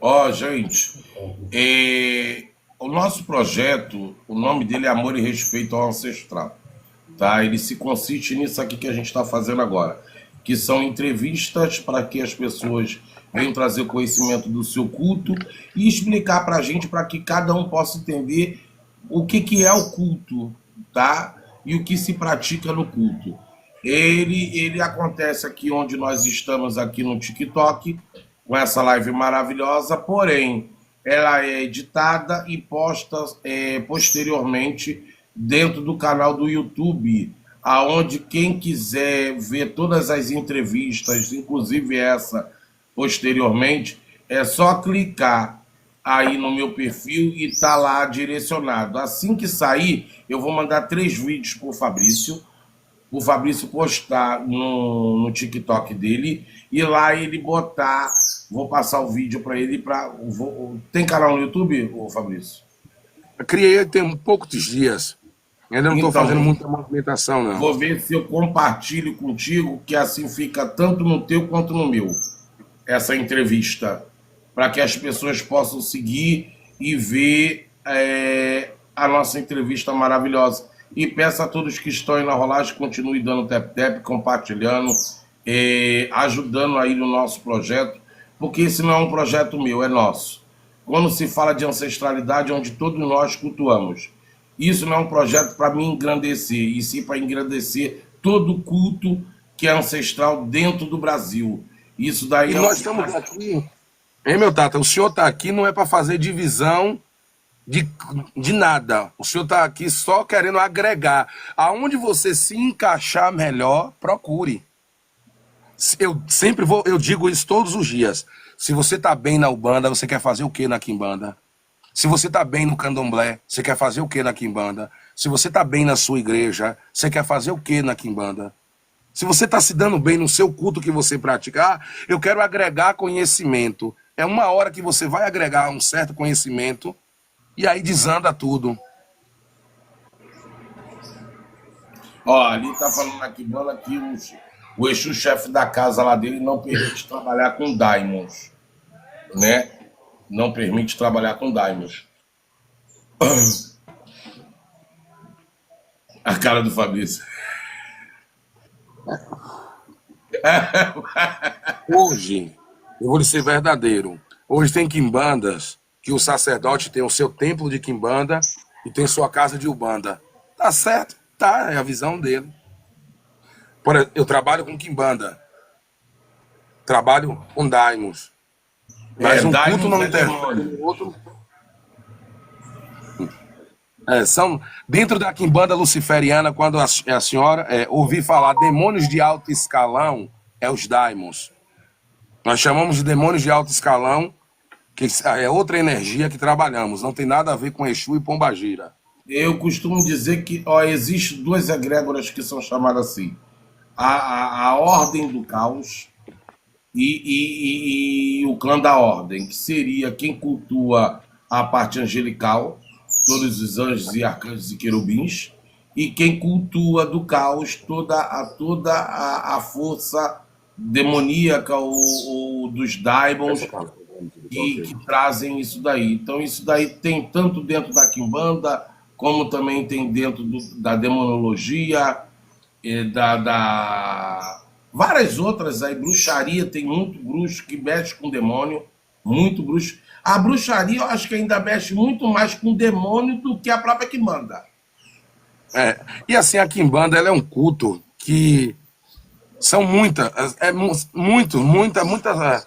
Ó, gente, o nosso projeto, o nome dele é Amor e Respeito ao Ancestral, tá? Ele se consiste nisso aqui que a gente está fazendo agora, que são entrevistas para que as pessoas venham trazer conhecimento do seu culto e explicar para a gente, para que cada um possa entender o que é o culto, tá? E o que se pratica no culto. Ele acontece aqui onde nós estamos aqui no TikTok, com essa live maravilhosa, porém, ela é editada e posta posteriormente dentro do canal do YouTube, aonde quem quiser ver todas as entrevistas, inclusive essa posteriormente, é só clicar aí no meu perfil e tá lá direcionado. Assim que sair, eu vou mandar 3 vídeos para o Fabrício postar no TikTok dele e lá ele botar. Vou passar o vídeo para ele. Tem canal no YouTube, ô Fabrício? Eu criei tem poucos dias. Ainda não estou fazendo Então, muita movimentação, não. vou ver se eu compartilho contigo, que assim fica tanto no teu quanto no meu, essa entrevista, para que as pessoas possam seguir e ver a nossa entrevista maravilhosa. E peço a todos que estão aí na rolagem, continue dando tap-tap, compartilhando, ajudando aí no nosso projeto, porque esse não é um projeto meu, é nosso. Quando se fala de ancestralidade, é onde todos nós cultuamos. Isso não é um projeto para me engrandecer, e sim para engrandecer todo culto que é ancestral dentro do Brasil. Isso daí E é o nós que estamos faz. aqui. Hein, meu Tata? O senhor está aqui não é para fazer divisão de, de nada. O senhor está aqui só querendo agregar. Aonde você se encaixar melhor, procure. Eu sempre vou, eu digo isso todos os dias. Se você está bem na Ubanda, você quer fazer o que na Quimbanda? Se você está bem no Candomblé, você quer fazer o que na Quimbanda? Se você está bem na sua igreja, você quer fazer o que na Quimbanda? Se você está se dando bem no seu culto que você praticar, eu quero agregar conhecimento. É uma hora que você vai agregar um certo conhecimento e aí desanda tudo. Ó, ali tá falando na Kibana que o Exu, chefe da casa lá dele, não permite trabalhar com diamonds, né? Não permite trabalhar com diamonds. A cara do Fabrício. Hoje, eu vou lhe ser verdadeiro. Hoje tem quimbandas que o sacerdote tem o seu templo de quimbanda e tem sua casa de ubanda. Tá certo? Tá, é a visão dele. Por exemplo, eu trabalho com quimbanda, trabalho com daimons, mas um culto Diamonds não é interfere demônio. no outro. São dentro da quimbanda luciferiana, quando a senhora ouvir falar demônios de alto escalão, é os daimons. Nós chamamos de demônios de alto escalão, que é outra energia que trabalhamos, não tem nada a ver com Exu e Pombagira. Eu costumo dizer que ó, existe duas egrégoras que são chamadas assim. A Ordem do Caos e o Clã da Ordem, que seria quem cultua a parte angelical, todos os anjos e arcanjos e querubins, e quem cultua do caos toda a força demoníaca ou dos daimons que trazem isso daí. Então, isso daí tem tanto dentro da Quimbanda, como também tem dentro da demonologia, várias outras aí. Bruxaria, tem muito bruxo que mexe com demônio, muito bruxo. A bruxaria eu acho que ainda mexe muito mais com demônio do que a própria Quimbanda. E assim, a quimbanda ela é um culto que são muitas, muitas.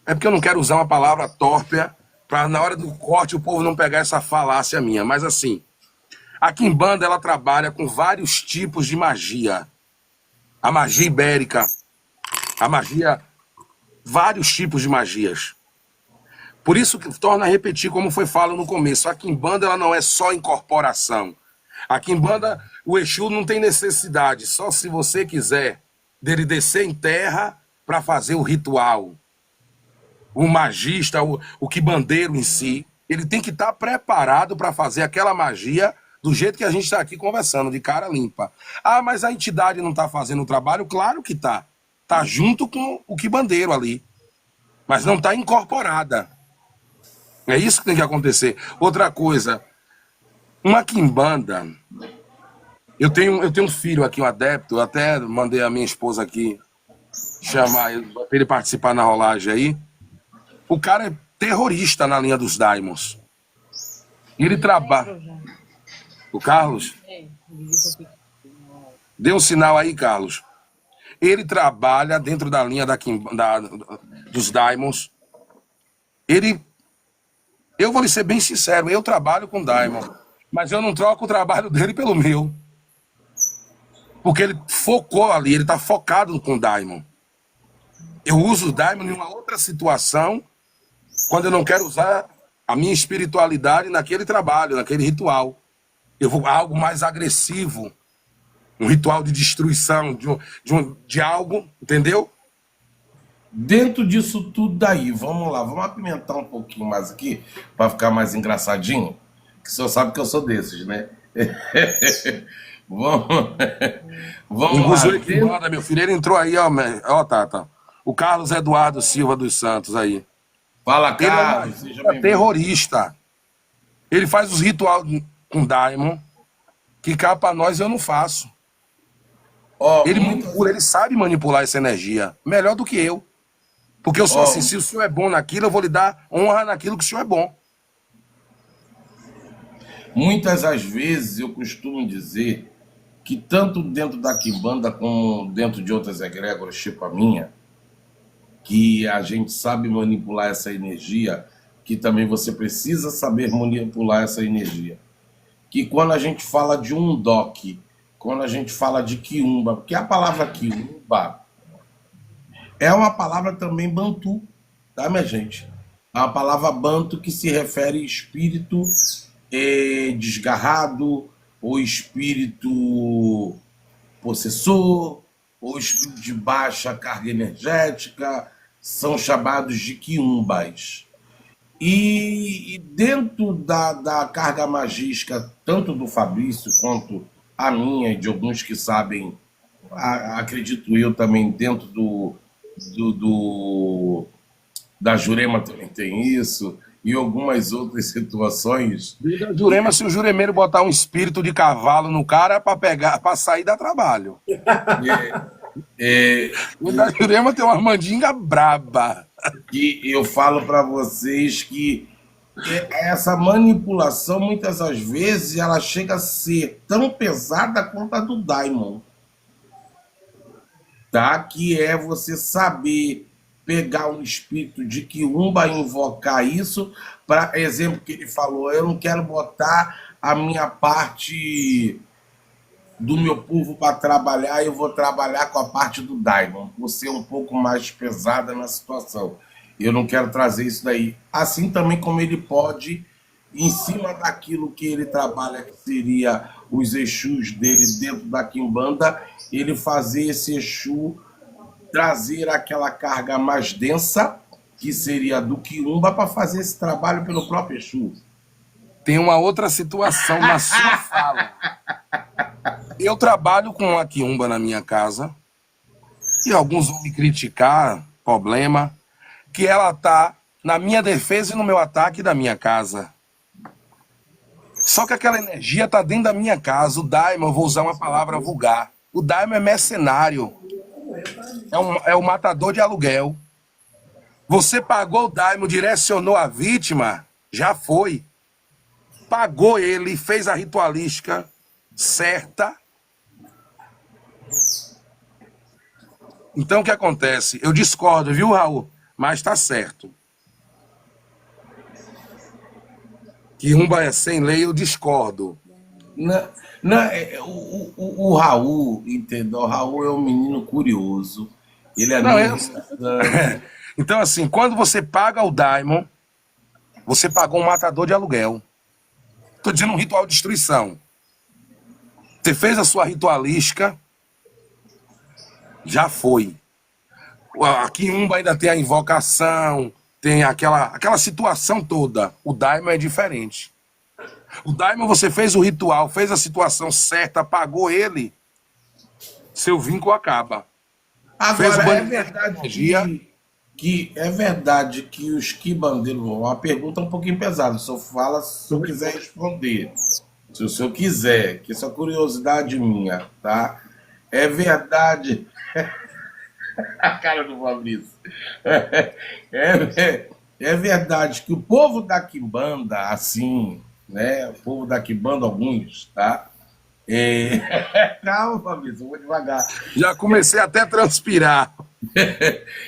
É porque eu não quero usar uma palavra tórpea para na hora do corte o povo não pegar essa falácia minha, mas assim, a quimbanda ela trabalha com vários tipos de magia. A magia ibérica, a magia, vários tipos de magias. Por isso que torna a repetir como foi falado no começo, a quimbanda ela não é só incorporação. A quimbanda, o Exu não tem necessidade, só se você quiser dele descer em terra para fazer o ritual. O magista, o quimbandeiro em si, ele tem que estar preparado para fazer aquela magia do jeito que a gente está aqui conversando, de cara limpa. Ah, mas a entidade não está fazendo o trabalho? Claro que está. Está junto com o quimbandeiro ali, mas não está incorporada. É isso que tem que acontecer. Outra coisa, uma quimbanda. Eu tenho um filho aqui, um adepto. Eu até mandei a minha esposa aqui chamar ele para ele participar na rolagem aí. O cara é terrorista na linha dos Diamonds. Ele trabalha. Entrou já. O Carlos? Ele disse aqui. Dê um sinal aí, Carlos. Ele trabalha dentro da linha dos Diamonds. Eu vou lhe ser bem sincero, eu trabalho com Diamond, mas eu não troco o trabalho dele pelo meu. Porque ele focou ali, ele está focado com Diamond. Eu uso o Diamond em uma outra situação, quando eu não quero usar a minha espiritualidade naquele trabalho, naquele ritual. Eu vou algo mais agressivo, um ritual de destruição de algo, entendeu? Dentro disso tudo daí, vamos lá, vamos apimentar um pouquinho mais aqui, para ficar mais engraçadinho, que o senhor sabe que eu sou desses, né? Vamos, vamos lá. Inclusive que manda, meu filho, ele entrou aí, ó, Tata. O Carlos Eduardo Silva dos Santos aí. Fala, Ele é Carlos, seja bem-vindo. terrorista. Ele faz os rituais com Diamond, que cá pra nós eu não faço. Ó, Ele manipula, ele sabe manipular essa energia, melhor do que eu. Porque eu sou assim, se o senhor é bom naquilo, eu vou lhe dar honra naquilo que o senhor é bom. muitas das vezes eu costumo dizer que tanto dentro da Quimbanda como dentro de outras egrégoras, tipo a minha, que a gente sabe manipular essa energia, que também você precisa saber manipular essa energia. Que quando a gente fala de um doc, quando a gente fala de quiumba, porque a palavra quiumba é uma palavra também bantu, tá, minha gente? É uma palavra bantu que se refere a espírito desgarrado, ou espírito possessor, ou espírito de baixa carga energética, são chamados de quiumbas. E dentro da carga magística, tanto do Fabrício quanto a minha e de alguns que sabem, acredito eu também, dentro da Jurema também tem isso, e algumas outras situações. Jurema, se o juremeiro botar um espírito de cavalo no cara para sair dá trabalho. O da Jurema tem uma mandinga braba. Que eu falo para vocês que essa manipulação, muitas das vezes, ela chega a ser tão pesada quanto a do Daimon. Tá? Que é você saber pegar um espírito de quiumba e invocar isso, para exemplo que ele falou, eu não quero botar a minha parte do meu povo para trabalhar, eu vou trabalhar com a parte do Daimon, por ser um pouco mais pesada na situação. Eu não quero trazer isso daí. Assim também como ele pode, em cima daquilo que ele trabalha, que seria os Exus dele dentro da Quimbanda, ele fazer esse Exu trazer aquela carga mais densa, que seria do Quiumba, para fazer esse trabalho pelo próprio Exu. Tem uma outra situação na sua fala. Eu trabalho com a quiumba na minha casa, e alguns vão me criticar, problema, que ela tá na minha defesa e no meu ataque da minha casa. Só que aquela energia tá dentro da minha casa. O Daimon, eu vou usar uma palavra vulgar. O Daimon é mercenário. É o matador de aluguel. Você pagou o Daimon, direcionou a vítima, já foi. Pagou ele, fez a ritualística certa. Então o que acontece? Eu discordo, viu, Raul? Mas tá certo. Quiumba é sem lei, eu discordo. O Raul, entendeu? O Raul é um menino curioso. Ele é Não, Então, assim, quando você paga o Daimon, você pagou um matador de aluguel. Tô dizendo um ritual de destruição. Você fez a sua ritualística, já foi. A quiumba ainda tem a invocação, tem aquela situação toda. O Daimon é diferente. O Daimon, você fez o ritual, fez a situação certa, pagou ele, seu vínculo acaba. Agora, é verdade que é verdade que os quimbandeiros, uma pergunta um pouquinho pesada, o senhor fala se eu quiser responder. Se o senhor quiser, que isso é curiosidade minha, tá? É verdade. A cara do Fabrício. É verdade que o povo da Quimbanda, assim, né? O povo da Quimbanda, alguns, tá? Calma, Fabrício, eu vou devagar. Já comecei até a transpirar.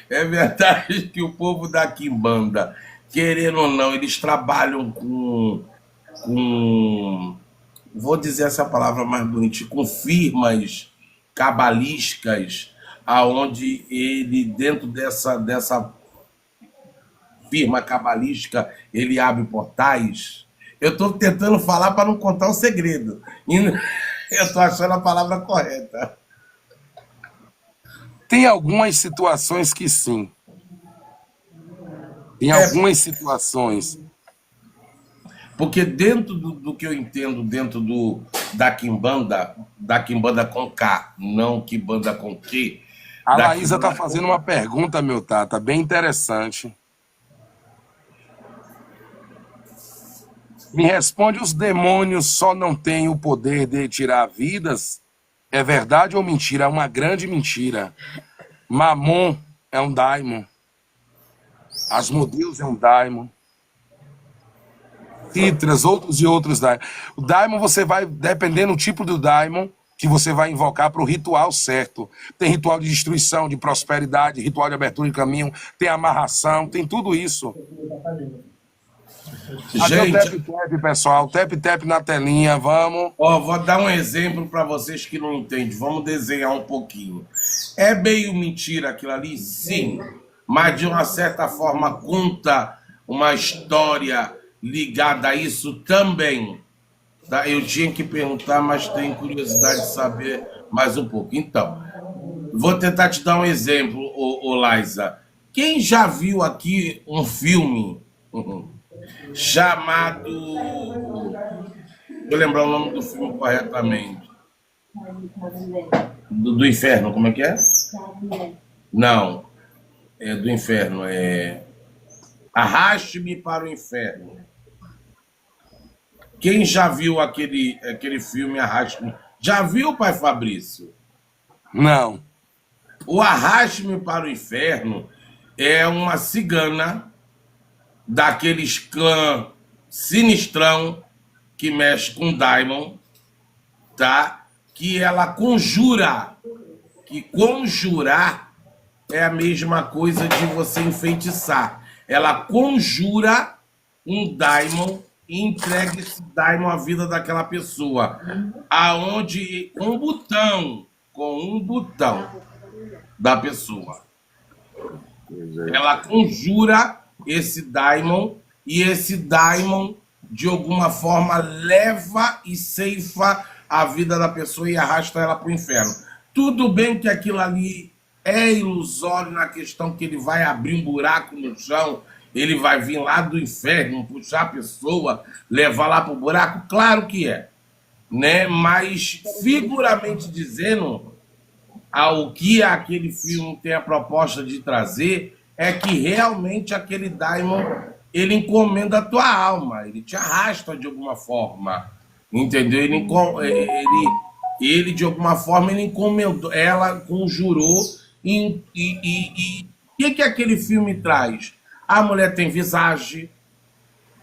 É verdade que o povo da Quimbanda, querendo ou não, eles trabalham com vou dizer essa palavra mais bonita, com firmas cabalísticas, aonde ele, dentro dessa firma cabalística, ele abre portais. Eu estou tentando falar para não contar o segredo. E eu estou achando a palavra correta. Tem algumas situações que sim. Tem É, algumas situações. porque dentro do que eu entendo, dentro da Quimbanda com K, não Quimbanda com Q, A da Laísa está Quimbanda fazendo com uma pergunta, meu Tata, bem interessante. Me responde, os demônios só não têm o poder de tirar vidas? É verdade ou mentira? É uma grande mentira. Mamon é um daimon. Asmodeus é um daimon. Titras, outros e outros daimon. O daimon você vai, dependendo do tipo do daimon, que você vai invocar para o ritual certo. Tem ritual de destruição, de prosperidade, ritual de abertura de caminho, tem amarração, tem tudo isso. Cadê o Gente, tap-tap, pessoal? Tap-tap na telinha, vamos. ó, vou dar um exemplo para vocês que não entendem. Vamos desenhar um pouquinho. É meio mentira aquilo ali? Sim. Mas de uma certa forma conta uma história ligada a isso também. Tá? Eu tinha que perguntar, mas tenho curiosidade de saber mais um pouco. Então, vou tentar te dar um exemplo, ô Liza. Quem já viu aqui um filme chamado. Vou lembrar o nome do filme corretamente. Do Inferno, como é que é? Não, é do Inferno. É Arraste-me para o Inferno. Quem já viu aquele filme Arraste-me? Já viu, pai Fabrício? Não. O Arraste-me para o Inferno é uma cigana daqueles clã sinistrão que mexe com Daimon, tá? Que ela conjura, que conjurar é a mesma coisa de você enfeitiçar. Ela conjura um Daimon e entrega esse Daimon à vida daquela pessoa, aonde com um botão da pessoa, ela conjura esse Daimon e esse Daimon de alguma forma leva e ceifa a vida da pessoa e arrasta ela para o inferno. Tudo bem que aquilo ali é ilusório na questão que ele vai abrir um buraco no chão, ele vai vir lá do inferno, puxar a pessoa, levar lá para o buraco, claro que é, né? Mas figuramente dizendo, ao que aquele filme tem a proposta de trazer é que realmente aquele Daimon ele encomenda a tua alma, ele te arrasta de alguma forma, entendeu? Ele de alguma forma ele encomendou, ela conjurou e o que aquele filme traz? A mulher tem visagem,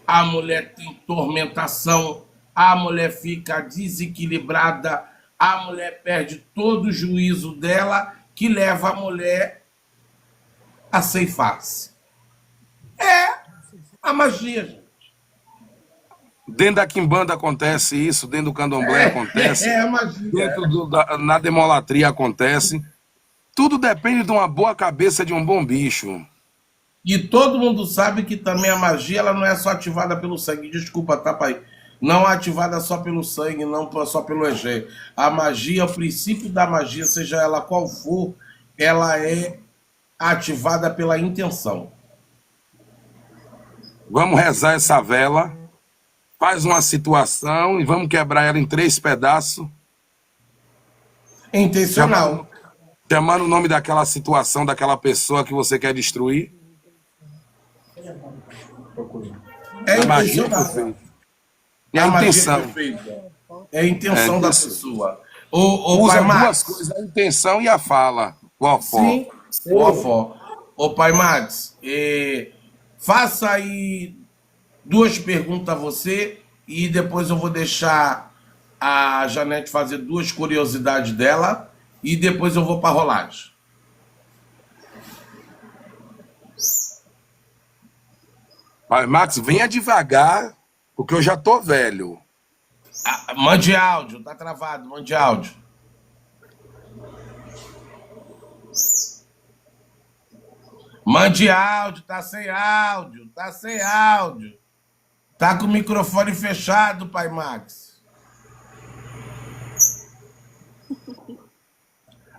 a mulher tem tormentação, a mulher fica desequilibrada, a mulher perde todo o juízo dela, que leva a mulher a ceifar-se. É a magia, gente. Dentro da Quimbanda acontece isso, dentro do Candomblé acontece, É a magia. na demolatria acontece. Tudo depende de uma boa cabeça de um bom bicho. E todo mundo sabe que também a magia ela não é só ativada pelo sangue. Desculpa, tá, pai? Não é ativada só pelo sangue, não só pelo egé. A magia, o princípio da magia, seja ela qual for, ela é ativada pela intenção. Vamos rezar essa vela, faz uma situação e vamos quebrar ela em 3 pedaços. É intencional. Chamando o nome daquela situação, daquela pessoa que você quer destruir. É a A magia intenção foi da, feita. E a a magia intenção. perfeita. É a É a intenção da intenção. pessoa. Ô Pai Usa duas Max, coisas, a intenção e a fala. Fofó. sim, fofó. Ô Pai Max, faça aí duas perguntas a você e depois eu vou deixar a Janete fazer duas curiosidades dela e depois eu vou para rolagem. Pai Max, venha devagar, porque eu já tô velho. Mande áudio, tá travado, mande áudio. Mande áudio, tá sem áudio, tá sem áudio. Tá com o microfone fechado, Pai Max.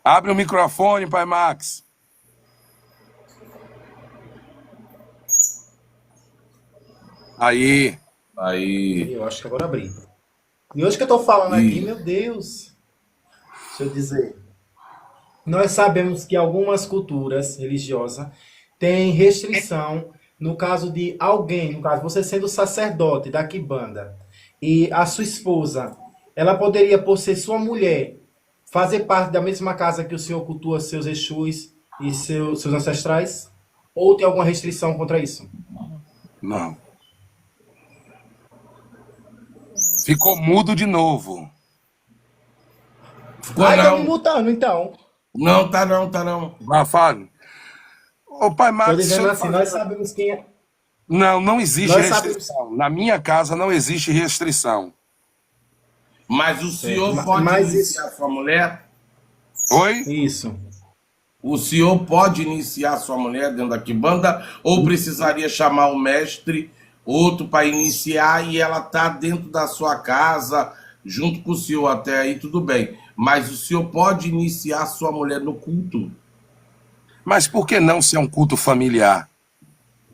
Abre o microfone, Pai Max. Aí. Aí. Eu acho que agora abri. E hoje que eu tô falando aqui, E, meu Deus, deixa eu dizer. Nós sabemos que algumas culturas religiosas têm restrição no caso de alguém, no caso você sendo sacerdote da Quimbanda e a sua esposa, ela poderia, por ser sua mulher, fazer parte da mesma casa que o senhor cultua seus Exus e seus ancestrais? Ou tem alguma restrição contra isso? Não. Ficou mudo de novo. ficou Ai, tô me não. mutando então. Não, tá não, tá não. Vai, Fábio. Ô, Pai Tô Max, deixa dizendo eu lhe assim, nós fazer. sabemos quem é. Não, não existe Nós sabemos. restrição. Na minha casa não existe restrição. Mas o Certo. senhor pode Mas isso. iniciar sua mulher? Oi? Isso. O senhor pode iniciar sua mulher dentro da Quimbanda ou precisaria chamar o mestre, outro para iniciar e ela tá dentro da sua casa, junto com o senhor até aí, tudo bem. Mas o senhor pode iniciar sua mulher no culto? Mas por que não se é um culto familiar?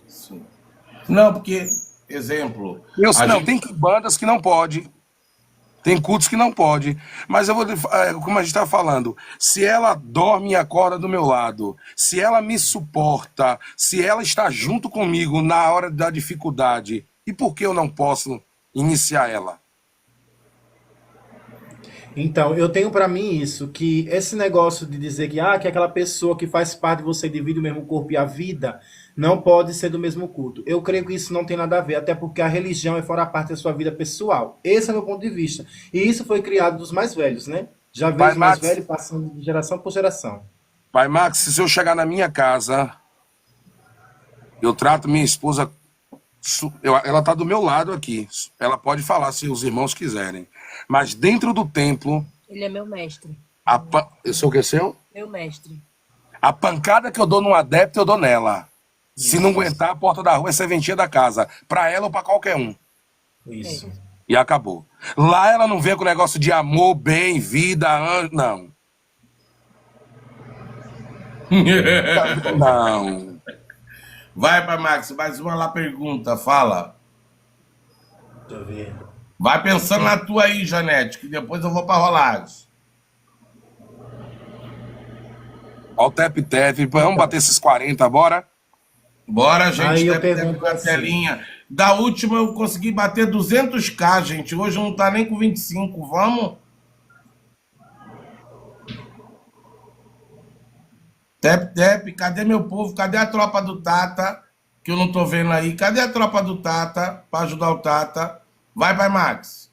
Sim. Não, porque, exemplo, a Não, gente. tem bandas que não pode. Tem cultos que não pode. Mas eu vou, como a gente está falando, se ela dorme e acorda do meu lado, se ela me suporta, se ela está junto comigo na hora da dificuldade, e por que eu não posso iniciar ela? Então, eu tenho pra mim isso, que esse negócio de dizer que aquela pessoa que faz parte de você divide o mesmo corpo e a vida, não pode ser do mesmo culto. Eu creio que isso não tem nada a ver, até porque a religião é fora parte da sua vida pessoal. Esse é o meu ponto de vista. E isso foi criado dos mais velhos, né? Já veio Pai os mais Max, velhos passando de geração por geração. Pai Max, se eu chegar na minha casa, eu trato minha esposa, ela está do meu lado aqui. Ela pode falar se os irmãos quiserem. Mas dentro do templo, Ele é meu mestre. eu sou o que seu? Meu mestre. A pancada que eu dou num adepto, eu dou nela. Se não Isso, aguentar, a porta da rua é serventia da casa. Pra ela ou pra qualquer um. isso. E acabou. Lá ela não vem com negócio de amor, bem, vida, anjo. Não. Não. Vai para Max, mais uma lá pergunta, fala. Deixa eu ver. Vai pensando na tua aí, Janete, que depois eu vou para rolagem. Ó o tep-tep. Vamos Então, bater esses 40, bora? Bora, gente, aí eu deve pergunto na assim. telinha. Da última eu consegui bater 200k, gente. Hoje não tá nem com 25. Vamos? Tep, tep. Cadê meu povo? Cadê a tropa do Tata? Que eu não tô vendo aí. Cadê a tropa do Tata para ajudar o Tata? Vai, Pai Max.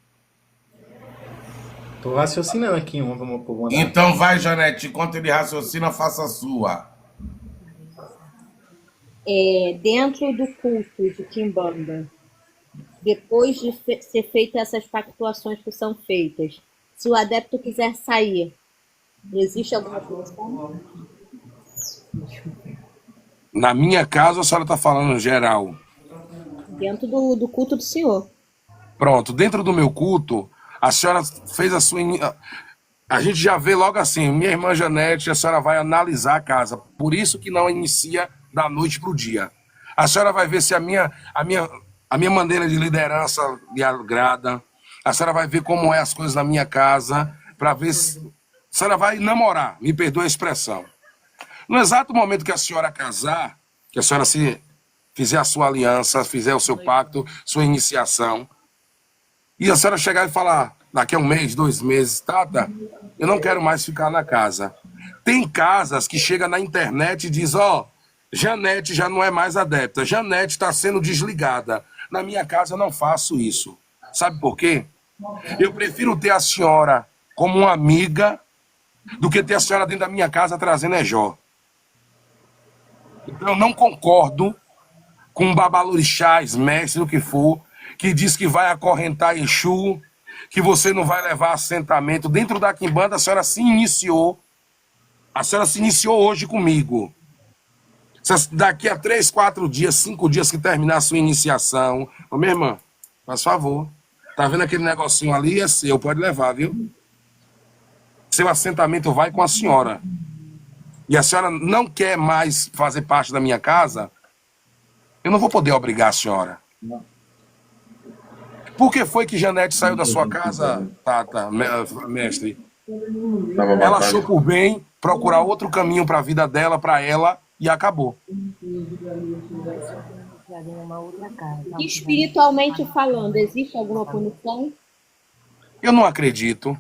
Tô raciocinando aqui uma, vou mandar. Então vai, Janete. Enquanto ele raciocina, faça a sua. Dentro do culto de Quimbanda, depois de ser feitas essas pactuações que são feitas, se o adepto quiser sair, existe alguma punição? Na minha casa, a senhora está falando geral. Dentro do culto do Senhor. Pronto, dentro do meu culto, a senhora fez a sua. A gente já vê logo assim, minha irmã Janete, a senhora vai analisar a casa. Por isso que não inicia da noite para o dia. A senhora vai ver se a minha maneira de liderança lhe agrada. A senhora vai ver como é as coisas na minha casa, para ver se. A senhora vai namorar, me perdoa a expressão. No exato momento que a senhora casar, que a senhora se fizer a sua aliança, fizer o seu pacto, sua iniciação, e a senhora chegar e falar, daqui a 1 mês, 2 meses, Tata, eu não quero mais ficar na casa. Tem casas que chega na internet e diz, ó, Janete já não é mais adepta, Janete está sendo desligada. Na minha casa eu não faço isso. Sabe por quê? Eu prefiro ter a senhora como uma amiga do que ter a senhora dentro da minha casa trazendo Ejó. Então eu não concordo com babalorixás, mestre, o que for, que diz que vai acorrentar Exu, que você não vai levar assentamento. Dentro da quimbanda a senhora se iniciou. A senhora se iniciou hoje comigo. Daqui a 3, 4 dias, 5 dias que terminar a sua iniciação, ô minha irmã, faz favor, tá vendo aquele negocinho ali? É seu, pode levar, viu? Seu assentamento vai com a senhora. E a senhora não quer mais fazer parte da minha casa, eu não vou poder obrigar a senhora. Por que foi que Janete saiu da sua casa, Tata, mestre? Ela achou por bem procurar outro caminho para a vida dela, para ela, e acabou. Espiritualmente falando, existe alguma punição? Eu não acredito.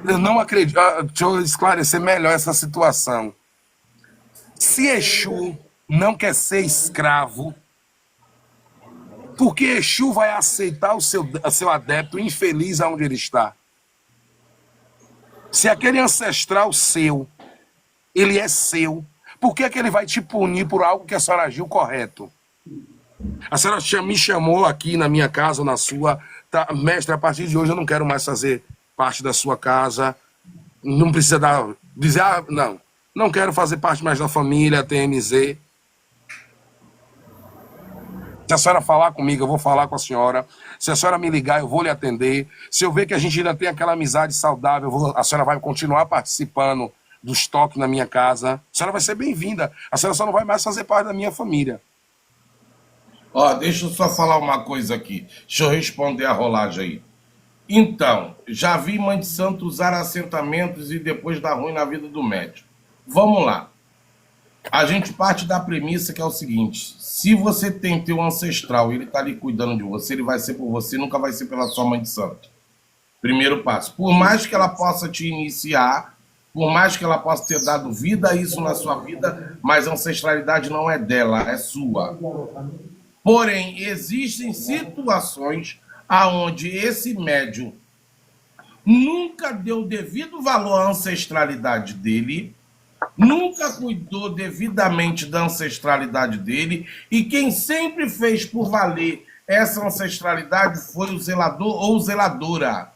Eu não acredito. Deixa eu esclarecer melhor essa situação. Se Exu não quer ser escravo, por que Exu vai aceitar o seu adepto infeliz aonde ele está? Se aquele ancestral seu, ele é seu, por que é que ele vai te punir por algo que a senhora agiu correto? A senhora me chamou aqui na minha casa ou na sua, tá, mestre, a partir de hoje eu não quero mais fazer parte da sua casa, não precisa dizer, não quero fazer parte mais da família, TMZ. Se a senhora falar comigo, eu vou falar com a senhora. Se a senhora me ligar, eu vou lhe atender. Se eu ver que a gente ainda tem aquela amizade saudável, a senhora vai continuar participando dos toques na minha casa. A senhora vai ser bem-vinda. A senhora só não vai mais fazer parte da minha família. Ó, deixa eu só falar uma coisa aqui. Deixa eu responder a rolagem aí. Então, já vi mãe de santo usar assentamentos e depois dar ruim na vida do médico. Vamos lá. A gente parte da premissa que é o seguinte: se você tem teu ancestral e ele está ali cuidando de você, ele vai ser por você, nunca vai ser pela sua mãe de santo. Primeiro passo. Por mais que ela possa te iniciar, por mais que ela possa ter dado vida a isso na sua vida, mas a ancestralidade não é dela, é sua. Porém, existem situações aonde esse médium nunca deu devido valor à ancestralidade dele, nunca cuidou devidamente da ancestralidade dele, e quem sempre fez por valer essa ancestralidade foi o zelador ou zeladora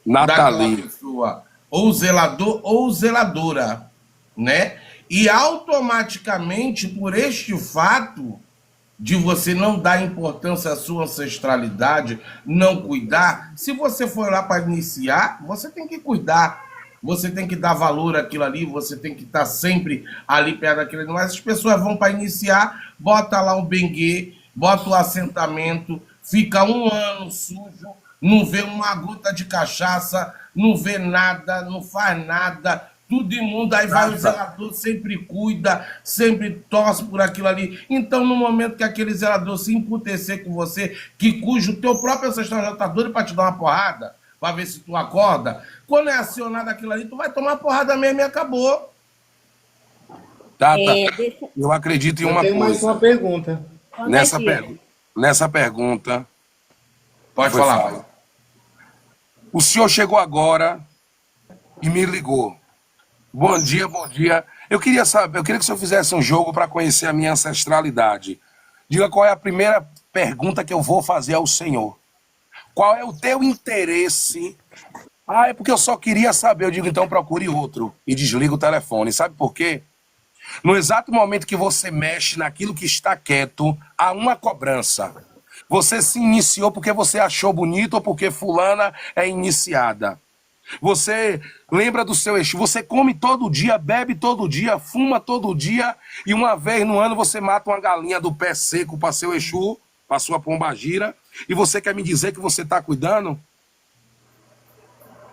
daquela pessoa, ou zelador ou zeladora, né? E automaticamente, por este fato de você não dar importância à sua ancestralidade, não cuidar, se você for lá para iniciar, você tem que cuidar. Você tem que dar valor àquilo ali, você tem que estar sempre ali perto daquilo ali. Mas as pessoas vão para iniciar, bota lá um bengue, bota o assentamento, fica 1 ano sujo, não vê uma gota de cachaça, não vê nada, não faz nada, tudo imundo. Aí vai o zelador, sempre cuida, sempre torce por aquilo ali. Então, no momento que aquele zelador se emputecer com você, cujo teu próprio ancestral já está doido para te dar uma porrada, para ver se tu acorda, quando é acionado aquilo ali, tu vai tomar porrada mesmo e acabou. Tata, eu acredito em uma coisa. Tem mais uma pergunta. Nessa pergunta... Pode falar. O senhor chegou agora e me ligou. Bom dia, bom dia. Eu queria que o senhor fizesse um jogo para conhecer a minha ancestralidade. Diga qual é a primeira pergunta que eu vou fazer ao senhor. Qual é o teu interesse? É porque eu só queria saber. Eu digo, então procure outro. E desliga o telefone. Sabe por quê? No exato momento que você mexe naquilo que está quieto, há uma cobrança. Você se iniciou porque você achou bonito ou porque fulana é iniciada. Você lembra do seu Exu, você come todo dia, bebe todo dia, fuma todo dia, e uma vez no ano você mata uma galinha do pé seco para seu Exu, para sua pombagira, e você quer me dizer que você está cuidando?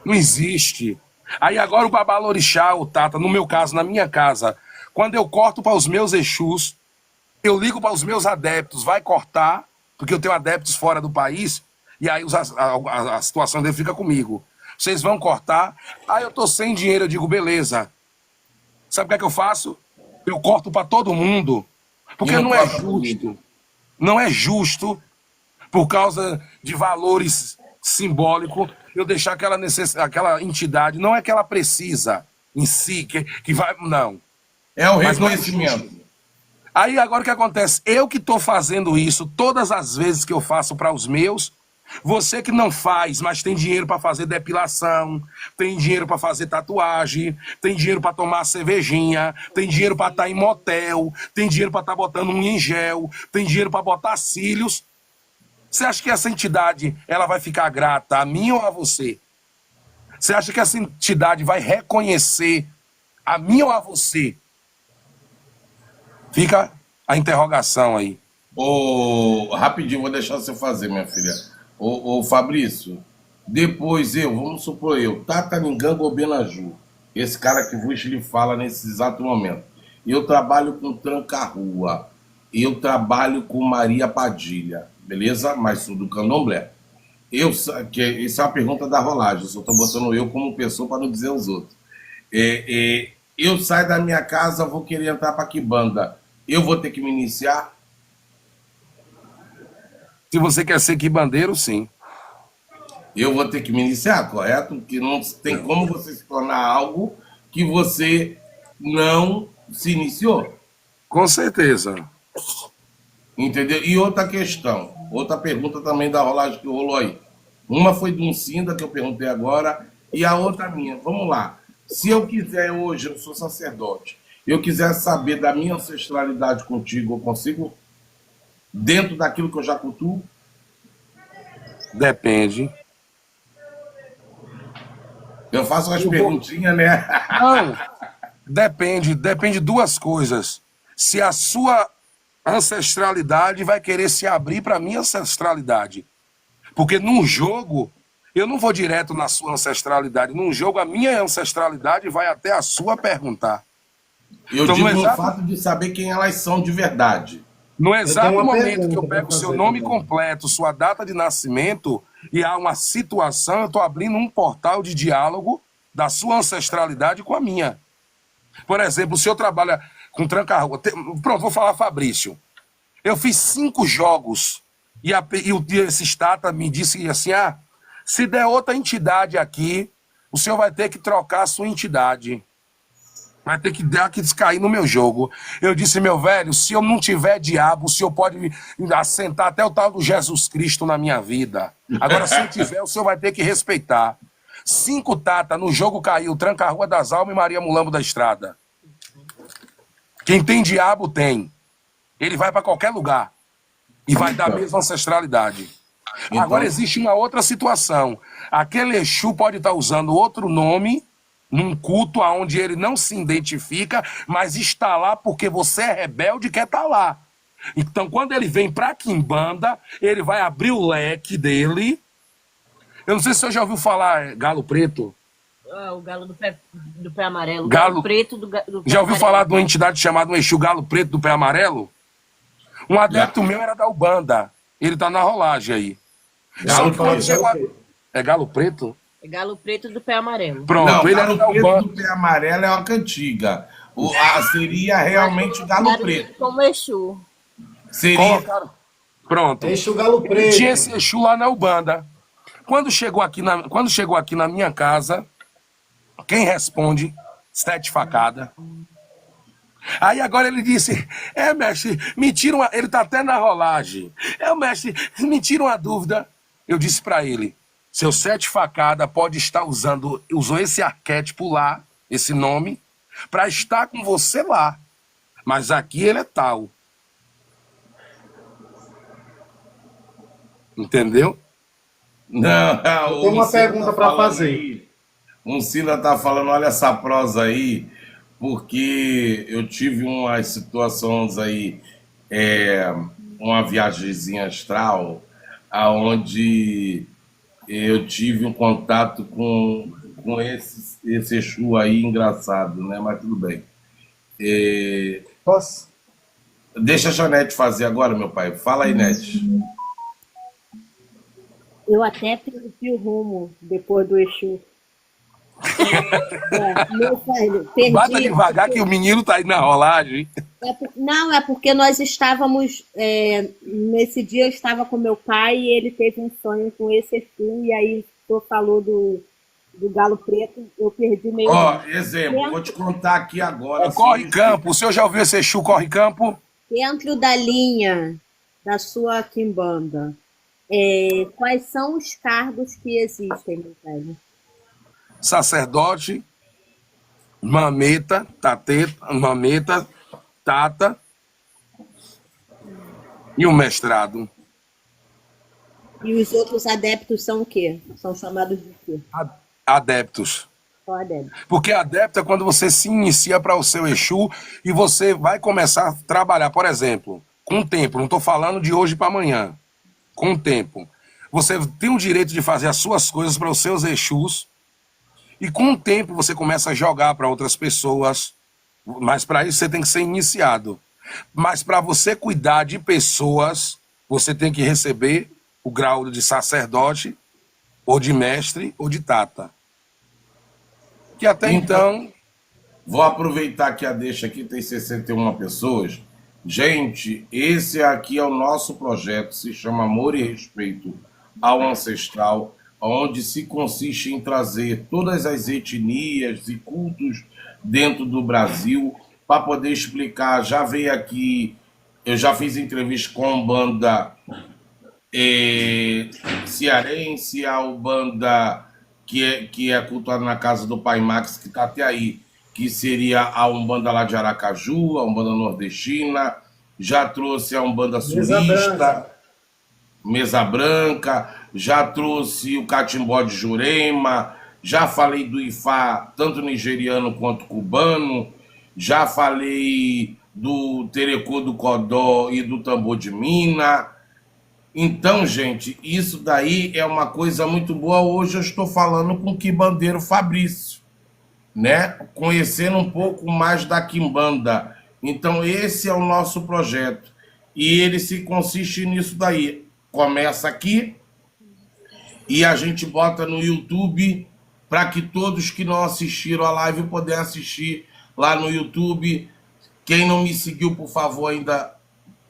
Não existe. Aí agora o babalorixá, o Tata, no meu caso, na minha casa, quando eu corto para os meus Exus, Eu ligo para os meus adeptos, vai cortar, porque eu tenho adeptos fora do país, e aí a situação dele fica comigo. Vocês vão cortar, aí eu tô sem dinheiro, eu digo, beleza. Sabe o que é que eu faço? Eu corto para todo mundo, porque não é justo. Não é justo, por causa de valores simbólicos, eu deixar aquela entidade, não é que ela precisa em si, que vai, não. É o Mas não é reconhecimento. justo. Aí agora o que acontece? Eu que estou fazendo isso todas as vezes que eu faço para os meus, você que não faz, mas tem dinheiro para fazer depilação, tem dinheiro para fazer tatuagem, tem dinheiro para tomar cervejinha, tem dinheiro para estar em motel, tem dinheiro para estar botando um em gel, tem dinheiro para botar cílios. Você acha que essa entidade ela vai ficar grata a mim ou a você? Você acha que essa entidade vai reconhecer a mim ou a você? Fica a interrogação aí. Rapidinho, vou deixar você fazer, minha filha. Fabrício, depois vamos supor Tataninganga ou Benaju, esse cara que vos lhe fala nesse exato momento. Eu trabalho com Tranca-Rua, eu trabalho com Maria Padilha, beleza? Mas sou do Candomblé. Isso é uma pergunta da rolagem, eu só estou botando eu como pessoa para não dizer os outros. Eu saio da minha casa, vou querer entrar para que banda? Eu vou ter que me iniciar? Se você quer ser quibandeiro, sim. Eu vou ter que me iniciar, correto? Que não tem como você se tornar algo que você não se iniciou. Com certeza. Entendeu? E outra questão, outra pergunta também da rolagem que rolou aí. Uma foi de um Cinda, que eu perguntei agora, e a outra minha. Vamos lá. Se eu quiser hoje, eu sou sacerdote, eu quiser saber da minha ancestralidade contigo, eu consigo? Dentro daquilo que eu já cultuo? Depende. Eu faço umas perguntinhas, né? Não, depende de duas coisas. Se a sua ancestralidade vai querer se abrir para a minha ancestralidade. Porque num jogo, eu não vou direto na sua ancestralidade. Num jogo, a minha ancestralidade vai até a sua perguntar. Eu Então, digo no fato de saber quem elas são de verdade. No exato momento que eu pergunta pego o pra seu fazer nome também. completo, sua data de nascimento, e há uma situação, eu estou abrindo um portal de diálogo da sua ancestralidade com a minha. Por exemplo, o senhor trabalha com Tranca-Rua. Pronto, vou falar Fabrício. Eu fiz 5 jogos e esse Stata me disse assim, se der outra entidade aqui, o senhor vai ter que trocar a sua entidade. Vai ter que dar que descair no meu jogo. Eu disse, meu velho, se eu não tiver diabo, o senhor pode assentar até o tal do Jesus Cristo na minha vida. Agora, se eu tiver, o senhor vai ter que respeitar. 5 Tata, no jogo caiu Tranca-Rua das Almas e Maria Mulambo da Estrada. Quem tem diabo tem. Ele vai para qualquer lugar. E vai dar a mesma ancestralidade. Então, Agora existe uma outra situação. Aquele Exu pode estar usando outro nome num culto onde ele não se identifica, mas está lá porque você é rebelde e quer estar lá. Então, quando ele vem para Quimbanda, ele vai abrir o leque dele. Eu não sei se você já ouviu falar Galo Preto. O galo do pé amarelo. Galo preto do pé Já ouviu amarelo. falar de uma entidade chamada um Exu Galo Preto do Pé Amarelo? Um adepto meu era da Ubanda. Ele tá na rolagem aí. Só que quando chegou É Galo Preto? É galo preto do pé amarelo. Pronto, não, ele Galo era da Preto Ubanda. do Pé Amarelo é uma cantiga. Seria realmente o Galo Preto. Como Exu. Seria. Colocaram. Pronto. Exu Galo Ele Preto. tinha esse Exu lá na Ubanda. Quando chegou aqui na minha casa, quem responde? 7 facadas. Aí agora ele disse, mestre, me tira uma... Ele tá até na rolagem. Mestre, me tira uma dúvida. Eu disse para ele, seu 7 facadas pode estar usou esse arquétipo lá, esse nome, para estar com você lá. Mas aqui ele é tal. Entendeu? Não, Eu tenho uma pergunta para fazer. Aí, um Cida tá falando, olha essa prosa aí, porque eu tive umas situações aí, uma viagemzinha astral, aonde eu tive um contato com esse Exu aí engraçado, né? Mas tudo bem. Posso? Deixa a Janete fazer agora, meu pai. Fala aí, Nete. Eu até perdi o rumo depois do Exu. Meu filho, Bata perdi. devagar que o menino tá aí na rolagem. Não, é porque nós estávamos. Nesse dia eu estava com meu pai e ele teve um sonho com esse Exu, e aí o senhor falou do galo preto, eu perdi meio. Ó, exemplo, vou te contar aqui agora. Corre campo. O senhor já ouviu esse Exu Corre Campo? Dentro da linha da sua quimbanda, quais são os cargos que existem, meu velho? Sacerdote, mameta, tata e o mestrado. E os outros adeptos são o quê? São chamados de quê? Adeptos. Só adeptos. Porque adepto é quando você se inicia para o seu Exu e você vai começar a trabalhar, por exemplo, com o tempo. Não estou falando de hoje para amanhã. Com o tempo. Você tem o direito de fazer as suas coisas para os seus Exus. E com o tempo você começa a jogar para outras pessoas, mas para isso você tem que ser iniciado. Mas para você cuidar de pessoas, você tem que receber o grau de sacerdote, ou de mestre, ou de tata. Que até então... Vou aproveitar que a deixa aqui tem 61 pessoas. Gente, esse aqui é o nosso projeto, se chama Amor e Respeito ao Ancestral, onde se consiste em trazer todas as etnias e cultos dentro do Brasil para poder explicar. Já veio aqui, eu já fiz entrevista com banda cearense, a Umbanda que é cultuada na casa do Pai Max, que está até aí, que seria a Umbanda lá de Aracaju, a Umbanda nordestina. Já trouxe a Umbanda sulista, Mesa Branca, já trouxe o catimbó de Jurema, já falei do Ifá, tanto nigeriano quanto cubano, já falei do Terecô do Codó e do Tambor de Mina. Então, gente, isso daí é uma coisa muito boa. Hoje eu estou falando com o quimbandeiro Fabrício, né? Conhecendo um pouco mais da quimbanda. Então, esse é o nosso projeto. E ele se consiste nisso daí. Começa aqui e a gente bota no YouTube para que todos que não assistiram a live possam assistir lá no YouTube. Quem não me seguiu, por favor, ainda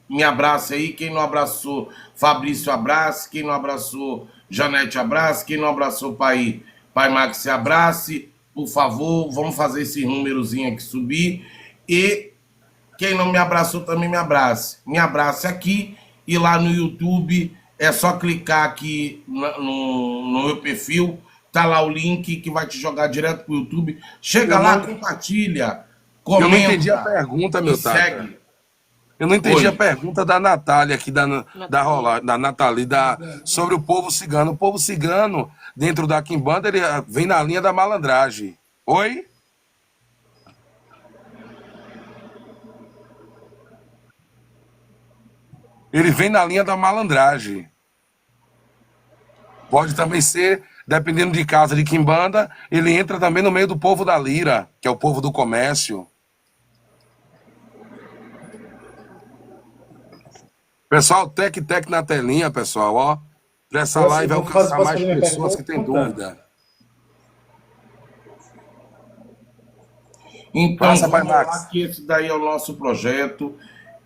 me abrace aí. Quem não abraçou, Fabrício abrace. Quem não abraçou, Janete abrace. Quem não abraçou, Pai Max, se abrace. Por favor, vamos fazer esse númerozinho aqui subir. E quem não me abraçou também me abrace. Me abrace aqui e lá no YouTube é só clicar aqui no meu perfil. Tá lá o link que vai te jogar direto pro YouTube. Chega lá, compartilha, comenta. Eu não entendi a pergunta, meu Tata. Segue. Eu não entendi Oi. a pergunta da Natália aqui, da Nathalie, sobre o povo cigano. O povo cigano, dentro da quimbanda, ele vem na linha da malandragem. Oi? Ele vem na linha da malandragem. Pode também ser, dependendo de casa de quimbanda, ele entra também no meio do povo da lira, que é o povo do comércio. Pessoal, tec na telinha, pessoal, ó. Pra essa live alcançar mais pessoas que têm dúvida. Então, Passa, Pai vamos lá, Max. que esse daí é o nosso projeto.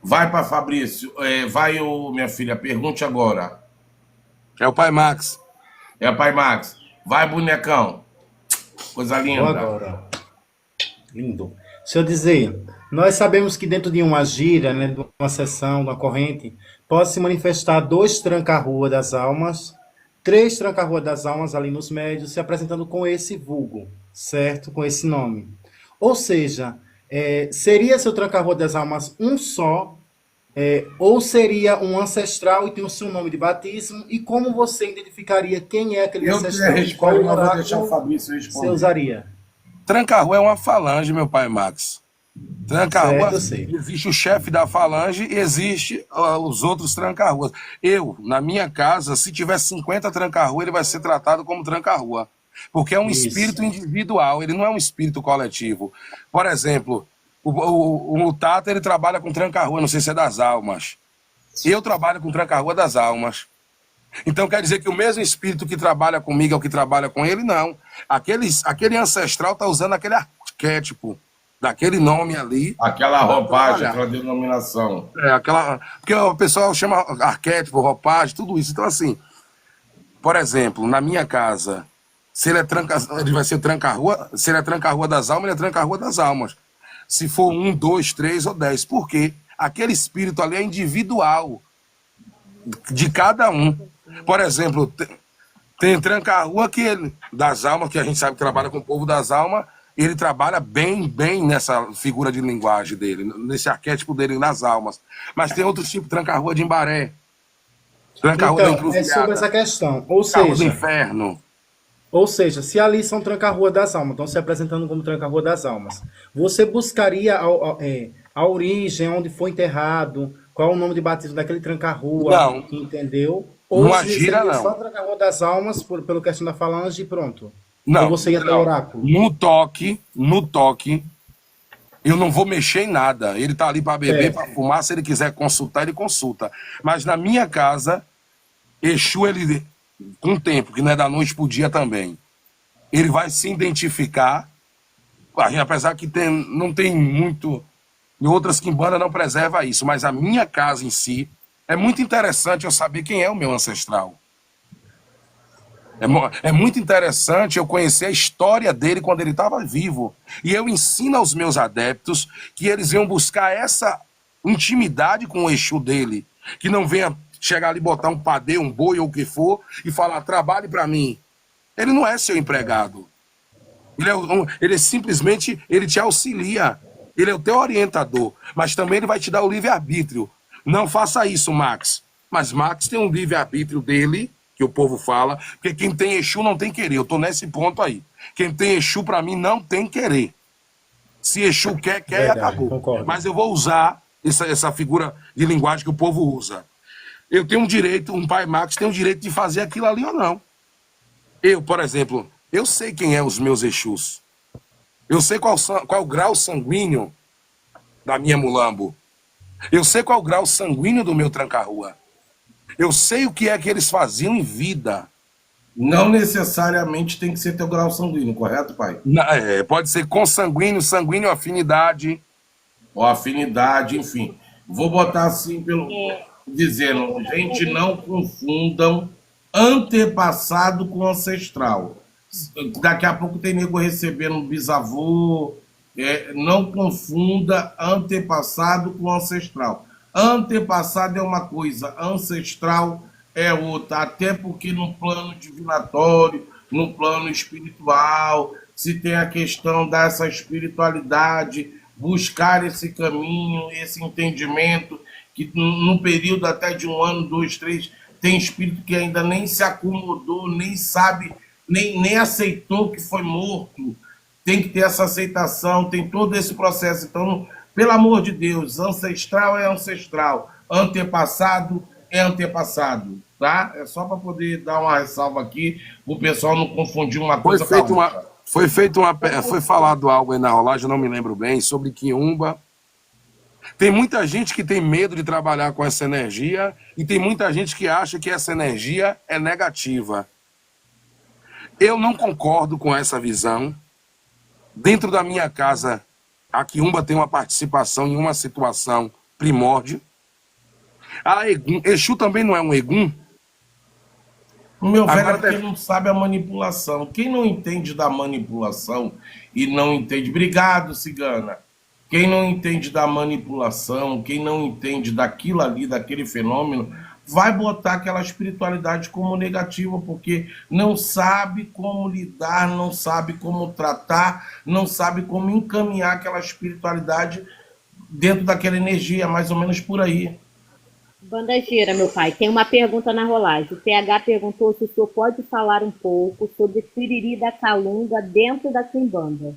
Vai para Fabrício. Vai, minha filha, pergunte agora. É o Pai Max. É Pai Max. Vai, bonecão. Coisa linda. Vou agora. Lindo. Deixa eu dizer, nós sabemos que dentro de uma gíria, né, de uma sessão, de uma corrente, pode se manifestar 2 tranca-rua das almas, 3 tranca-rua das almas ali nos médios, se apresentando com esse vulgo, certo? Com esse nome. Ou seja, seria seu tranca-rua das almas um só, ou seria um ancestral e tem o seu nome de batismo, e como você identificaria quem é aquele Eu ancestral? respondo, mas vou oráculo deixar o Fabrício você responder. usaria? Tranca-rua é uma falange, meu Pai Max. Tranca-rua, Certo, eu sei. existe o chefe da falange e existe os outros tranca-ruas. Eu, na minha casa, se tiver 50 tranca-rua, ele vai ser tratado como tranca-rua. Porque é um Isso. espírito individual, ele não é um espírito coletivo. Por exemplo, O Tata, ele trabalha com tranca-rua, não sei se é das almas. Eu trabalho com tranca-rua das almas. Então quer dizer que o mesmo espírito que trabalha comigo é o que trabalha com ele? Não. Aquele ancestral está usando aquele arquétipo, daquele nome ali. Aquela roupagem, trabalhar. aquela denominação. Porque o pessoal chama arquétipo, roupagem, tudo isso. Então, assim, por exemplo, na minha casa, se ele vai ser tranca-rua, se ele é tranca-rua das almas, ele é tranca-rua das almas. Se for 1, 2, 3 ou 10. Por quê? Aquele espírito ali é individual de cada um. Por exemplo, tem tranca-rua das almas, que a gente sabe que trabalha com o povo das almas, ele trabalha bem nessa figura de linguagem dele, nesse arquétipo dele nas almas. Mas tem outros tipos, tranca-rua de Imbaré, tranca-rua da Então, é sobre essa Encruzilhada, questão. Ou tranca-rua do seja, Inferno. se ali são tranca-rua das almas, estão se apresentando como tranca-rua das almas, você buscaria a origem, onde foi enterrado, qual é o nome de batismo daquele tranca-rua, Não, entendeu? Ou numa se gira seria só não. tranca-rua das almas, pelo questão da falange e pronto. Ou Não, você ia até o não. oráculo. No toque, eu não vou mexer em nada. Ele tá ali para beber, para fumar. Se ele quiser consultar, ele consulta. Mas na minha casa, Exu, ele, com o tempo, que não é da noite pro dia também, ele vai se identificar. Apesar que não tem muito. Em outras quimbandas não preserva isso. Mas a minha casa em si, é muito interessante eu saber quem é o meu ancestral. É muito interessante eu conhecer a história dele quando ele estava vivo. E eu ensino aos meus adeptos que eles venham buscar essa intimidade com o Exu dele. Que não venha chegar ali, botar um padê, um boi ou o que for, e falar, trabalhe para mim. Ele não é seu empregado. Ele simplesmente, ele te auxilia. Ele é o teu orientador. Mas também ele vai te dar o livre-arbítrio. Não faça isso, Max. Mas Max tem um livre-arbítrio dele, que o povo fala, porque quem tem Exu não tem querer. Eu tô nesse ponto aí. Quem tem Exu, para mim, não tem querer. Se Exu quer e Verdade, acabou. concordo. Mas eu vou usar essa figura de linguagem que o povo usa. Eu tenho um direito, um pai Max tem o direito de fazer aquilo ali ou não. Eu, por exemplo, eu sei quem é os meus Exus. Eu sei qual o grau sanguíneo da minha mulambo. Eu sei qual o grau sanguíneo do meu tranca-rua. Eu sei o que é que eles faziam em vida. Não necessariamente tem que ser teu grau sanguíneo, correto, pai? Pode ser consanguíneo, sanguíneo, afinidade. Ou afinidade, enfim. Vou botar assim dizendo, gente, não confundam antepassado com ancestral. Daqui a pouco tem nego recebendo um bisavô. Não confunda antepassado com ancestral. Antepassado é uma coisa, ancestral é outra. Até porque no plano divinatório, no plano espiritual, se tem a questão dessa espiritualidade, buscar esse caminho, esse entendimento, que no período até de 1 ano, 2, 3, tem espírito que ainda nem se acomodou, nem sabe, nem aceitou que foi morto. Tem que ter essa aceitação, tem todo esse processo. Então, pelo amor de Deus, ancestral é ancestral, antepassado é antepassado, tá? É só para poder dar uma ressalva aqui, para o pessoal não confundir uma coisa com a outra. Foi falado algo aí na rolagem, eu não me lembro bem, sobre quiumba. Tem muita gente que tem medo de trabalhar com essa energia e tem muita gente que acha que essa energia é negativa. Eu não concordo com essa visão. Dentro da minha casa, a quiumba tem uma participação em uma situação primórdia. A Exu também não é um Egum? Meu velho, Agora é porque não sabe a manipulação. Quem não entende da manipulação e não entende... Obrigado, cigana. Quem não entende da manipulação, quem não entende daquilo ali, daquele fenômeno, vai botar aquela espiritualidade como negativa, porque não sabe como lidar, não sabe como tratar, não sabe como encaminhar aquela espiritualidade dentro daquela energia, mais ou menos por aí. Banda gira, meu pai. Tem uma pergunta na rolagem. O PH perguntou se o senhor pode falar um pouco sobre o piriri da calunga dentro da quimbanda.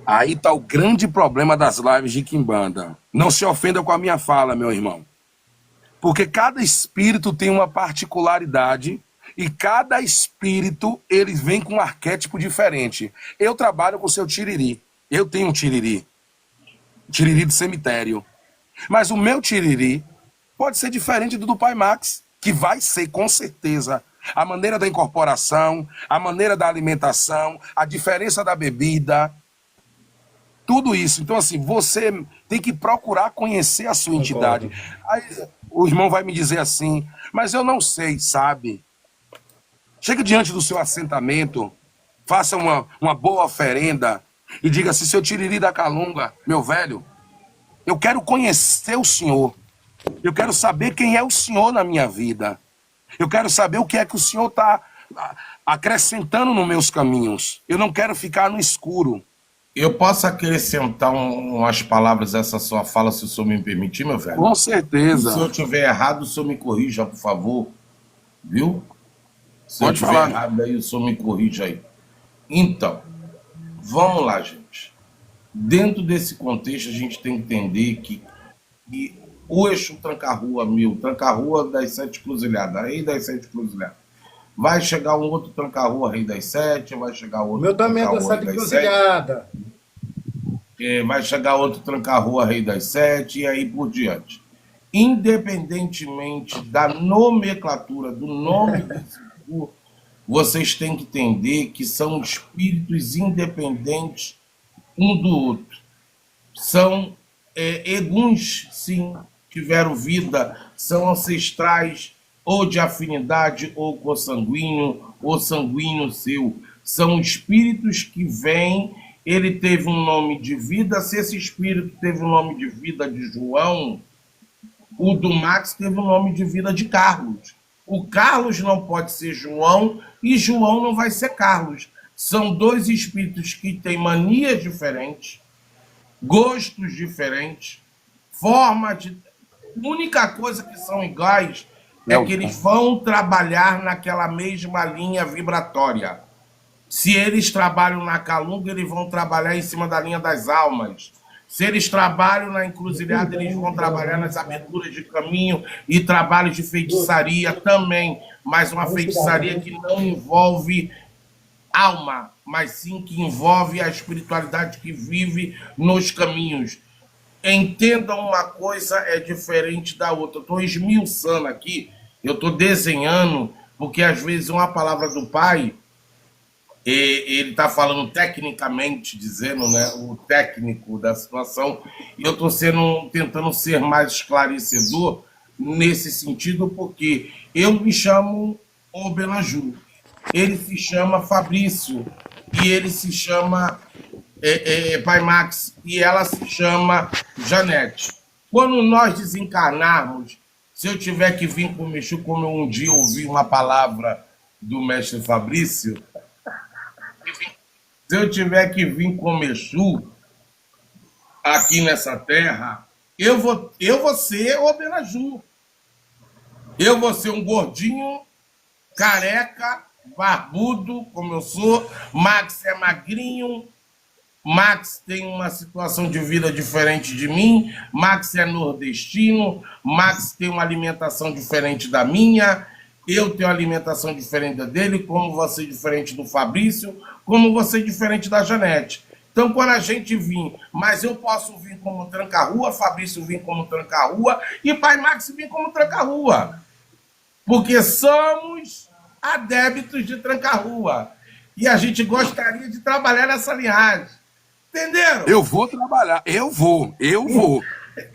Aí tá o grande problema das lives de quimbanda. Não se ofenda com a minha fala, meu irmão. Porque cada espírito tem uma particularidade E cada espírito, ele vem com um arquétipo diferente. Eu trabalho com o seu tiriri. Eu tenho um tiriri. Tiriri de cemitério. Mas o meu tiriri pode ser diferente do Pai Max, que vai ser, com certeza, a maneira da incorporação, a maneira da alimentação, a diferença da bebida, tudo isso. Então, assim, você tem que procurar conhecer a sua entidade. Aí, o irmão vai me dizer assim, mas eu não sei, sabe? Chega diante do seu assentamento, faça uma boa oferenda e diga assim, seu tiriri da calunga, meu velho, eu quero conhecer o Senhor. Eu quero saber quem é o Senhor na minha vida. Eu quero saber o que é que o Senhor está acrescentando nos meus caminhos. Eu não quero ficar no escuro. Eu posso acrescentar umas palavras a essa sua fala, se o senhor me permitir, meu velho? Com Se certeza. eu estiver errado, o senhor me corrija, por favor. Viu? Se eu Pode estiver falar. errado, aí o senhor me corrija aí. Então, vamos lá, gente. Dentro desse contexto, a gente tem que entender que o Exu Tranca-Rua 1000, Tranca-Rua das 7 Cruzilhadas, Rei das 7 Cruzilhadas, vai chegar um outro Tranca-Rua Rei das 7, vai chegar outro Meu também é da Tranca-Rua Sete Rei das 7, Cruzilhada. vai chegar outro Tranca-Rua Rei das 7 e aí por diante. Independentemente da nomenclatura, do nome desse grupo, vocês têm que entender que são espíritos independentes um do outro. São eguns, sim, tiveram vida, são ancestrais ou de afinidade ou consanguíneo ou sanguíneo seu. São espíritos que vêm, ele teve um nome de vida, se esse espírito teve um nome de vida de João, o do Max teve um nome de vida de Carlos. O Carlos não pode ser João e João não vai ser Carlos. São dois espíritos que têm manias diferentes, gostos diferentes, forma de... A única coisa que são iguais é que eles vão trabalhar naquela mesma linha vibratória. Se eles trabalham na calunga, eles vão trabalhar em cima da linha das almas. Se eles trabalham na encruzilhada, eles vão trabalhar nas aberturas de caminho e trabalhos de feitiçaria também, mas uma feitiçaria que não envolve alma, mas sim que envolve a espiritualidade que vive nos caminhos. Entendam, uma coisa é diferente da outra. Eu estou esmiuçando aqui, eu estou desenhando, porque às vezes uma palavra do pai, ele está falando tecnicamente, dizendo, né, o técnico da situação, e eu estou tentando ser mais esclarecedor nesse sentido, porque eu me chamo Obenaju, ele se chama Fabrício, e ele se chama Pai Max, e ela se chama Janete. Quando nós desencarnarmos, se eu tiver que vir com o Exu, como eu um dia ouvi uma palavra do mestre Fabrício, se eu tiver que vir com o Exu aqui nessa terra, eu vou ser o Obenaju. Eu vou ser um gordinho, careca, barbudo, como eu sou. Max é magrinho. Max tem uma situação de vida diferente de mim. Max é nordestino. Max tem uma alimentação diferente da minha. Eu tenho uma alimentação diferente da dele, como você diferente do Fabrício, como você diferente da Janete. Então, quando a gente vir, mas eu posso vir como Tranca-Rua, Fabrício vir como Tranca-Rua e Pai Max vir como Tranca-Rua. Porque somos adébitos de Tranca-Rua. E a gente gostaria de trabalhar nessa linhagem. Entenderam? Eu vou trabalhar, eu vou.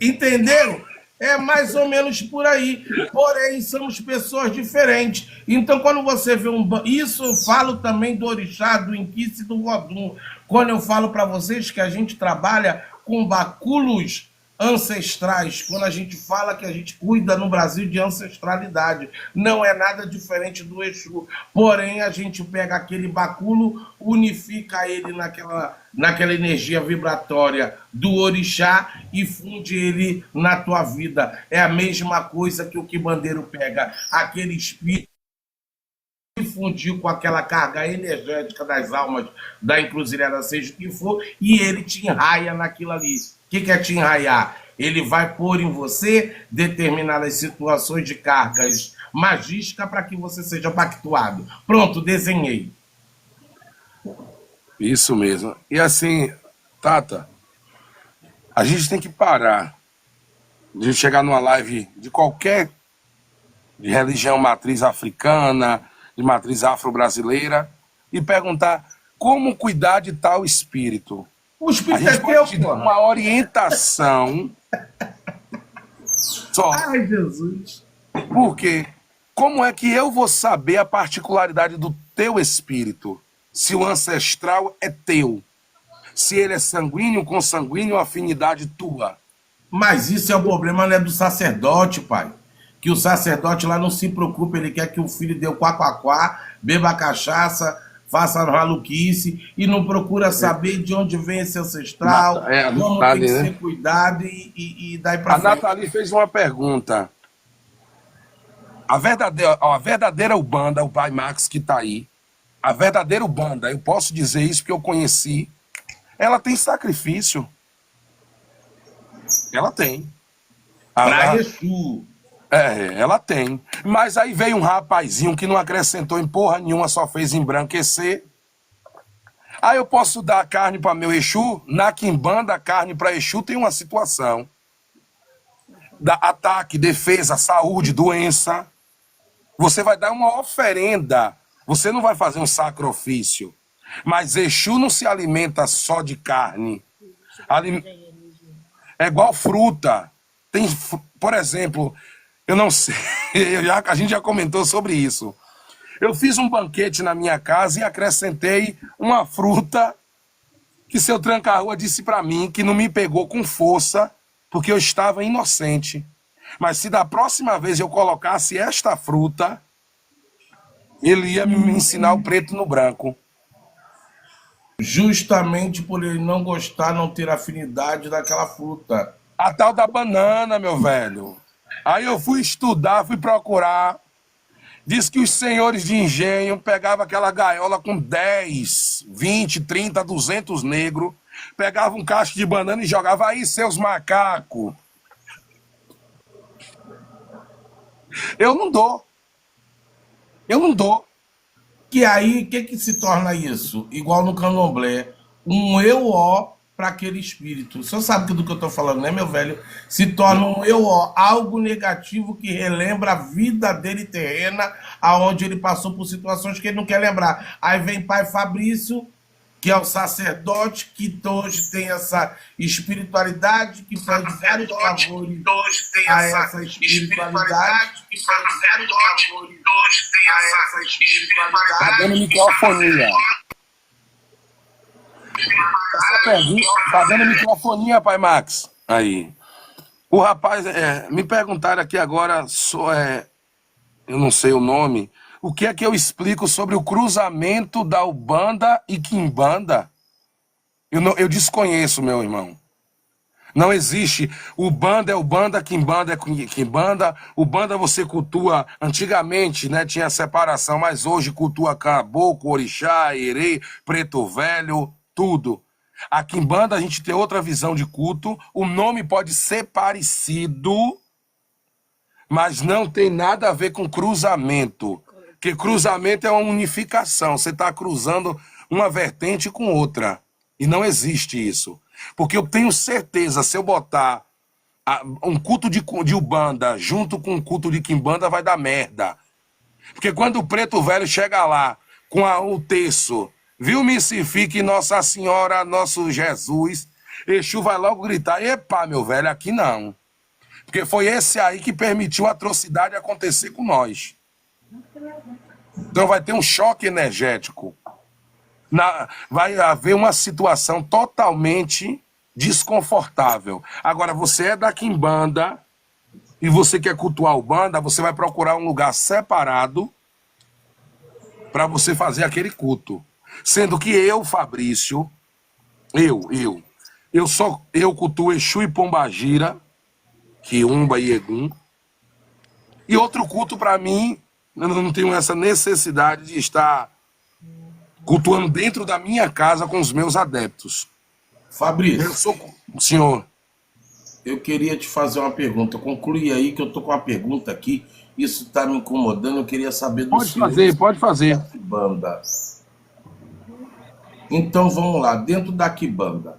Entenderam? É mais ou menos por aí. Porém, somos pessoas diferentes. Então, quando você vê isso eu falo também do orixá, do inquice e do vodum. Quando eu falo para vocês que a gente trabalha com báculos ancestrais, quando a gente fala que a gente cuida no Brasil de ancestralidade, não é nada diferente do Exu. Porém, a gente pega aquele báculo, unifica ele naquela energia vibratória do orixá e funde ele na tua vida. É a mesma coisa que o quibandeiro pega aquele espírito e fundiu com aquela carga energética das almas da encruzilhada, seja o que for, e ele te enraia naquilo ali. O que é te enraiar? Ele vai pôr em você determinadas situações de cargas magística para que você seja pactuado. Pronto, desenhei. Isso mesmo. E assim, Tata, a gente tem que parar de chegar numa live de qualquer de religião matriz africana, de matriz afro-brasileira, e perguntar como cuidar de tal espírito. O A espírito é gente teu, pode te dar porra. uma orientação só. Ai, Jesus. Porque como é que eu vou saber a particularidade do teu espírito? Se o ancestral é teu. Se ele é sanguíneo, consanguíneo, afinidade tua. Mas isso é o problema, né, do sacerdote, pai. Que o sacerdote lá não se preocupa, ele quer que o filho dê o quá, beba cachaça, faça maluquice e não procura saber de onde vem esse ancestral, A como tem que Nathalie, né? ser cuidado e daí pra A frente. Nathalie fez uma pergunta. A verdadeira Ubanda, o pai Max que tá aí, a verdadeira Ubanda, eu posso dizer isso porque eu conheci, ela tem sacrifício. Ela tem. Pra A- Exu. ela tem. Mas aí veio um rapazinho que não acrescentou em porra nenhuma, só fez embranquecer. Aí eu posso dar carne para meu Exu? Na quimbanda, carne para Exu tem uma situação. Da ataque, defesa, saúde, doença. Você vai dar uma oferenda. Você não vai fazer um sacrifício. Mas Exu não se alimenta só de carne. É igual fruta. Tem, por exemplo, eu não sei, a gente já comentou sobre isso. Eu fiz um banquete na minha casa e acrescentei uma fruta que seu tranca-rua disse para mim que não me pegou com força porque eu estava inocente. Mas se da próxima vez eu colocasse esta fruta, ele ia me ensinar o preto no branco. Justamente por ele não gostar, não ter afinidade daquela fruta. A tal da banana, meu velho. Aí eu fui estudar, fui procurar. Diz que os senhores de engenho pegavam aquela gaiola com 10, 20, 30, 200 negros, pegavam um cacho de banana e jogavam aí, seus macacos. Eu não dou. Eu não dou. Que aí, o que se torna isso? Igual no candomblé, um eu-ó para aquele espírito. O senhor sabe do que eu estou falando, né, meu velho? Se torna um eu-ó, algo negativo que relembra a vida dele terrena, aonde ele passou por situações que ele não quer lembrar. Aí vem pai Fabrício, que é o sacerdote, que hoje tem essa espiritualidade, que pede vários favores a essa espiritualidade, Tá dando microfonia. Essa pergunta, tá dando microfonia, pai Max. Aí. O rapaz, me perguntaram aqui agora, eu não sei o nome, o que é que eu explico sobre o cruzamento da Ubanda e Quimbanda? Eu desconheço, meu irmão. Não existe. Ubanda é Ubanda, Quimbanda é Quimbanda. Ubanda você cultua, antigamente, né, tinha separação, mas hoje cultua caboclo, orixá, herê, preto velho, tudo. A Quimbanda a gente tem outra visão de culto. O nome pode ser parecido, mas não tem nada a ver com cruzamento. Porque cruzamento é uma unificação. Você está cruzando uma vertente com outra. E não existe isso. Porque eu tenho certeza, se eu botar um culto de Ubanda junto com um culto de Quimbanda, vai dar merda. Porque quando o preto velho chega lá com o terço, viu, Missifique, Nossa Senhora, nosso Jesus, Exu vai logo gritar, epa, meu velho, aqui não. Porque foi esse aí que permitiu a atrocidade acontecer com nós. Então vai ter um choque energético. Vai haver uma situação totalmente desconfortável. Agora, você é da Quimbanda e você quer cultuar o Banda, você vai procurar um lugar separado para você fazer aquele culto. Sendo que eu, Fabrício, eu cultuo Exu e Pombagira, Quiumba e Egum. E outro culto para mim, eu não tenho essa necessidade de estar cultuando dentro da minha casa com os meus adeptos. Fabrício, Senhor. eu queria te fazer uma pergunta. Conclui aí que eu tô com uma pergunta aqui isso está me incomodando, eu queria saber do Pode senhor. fazer, pode fazer. Quimbanda. Então vamos lá, dentro da Quimbanda,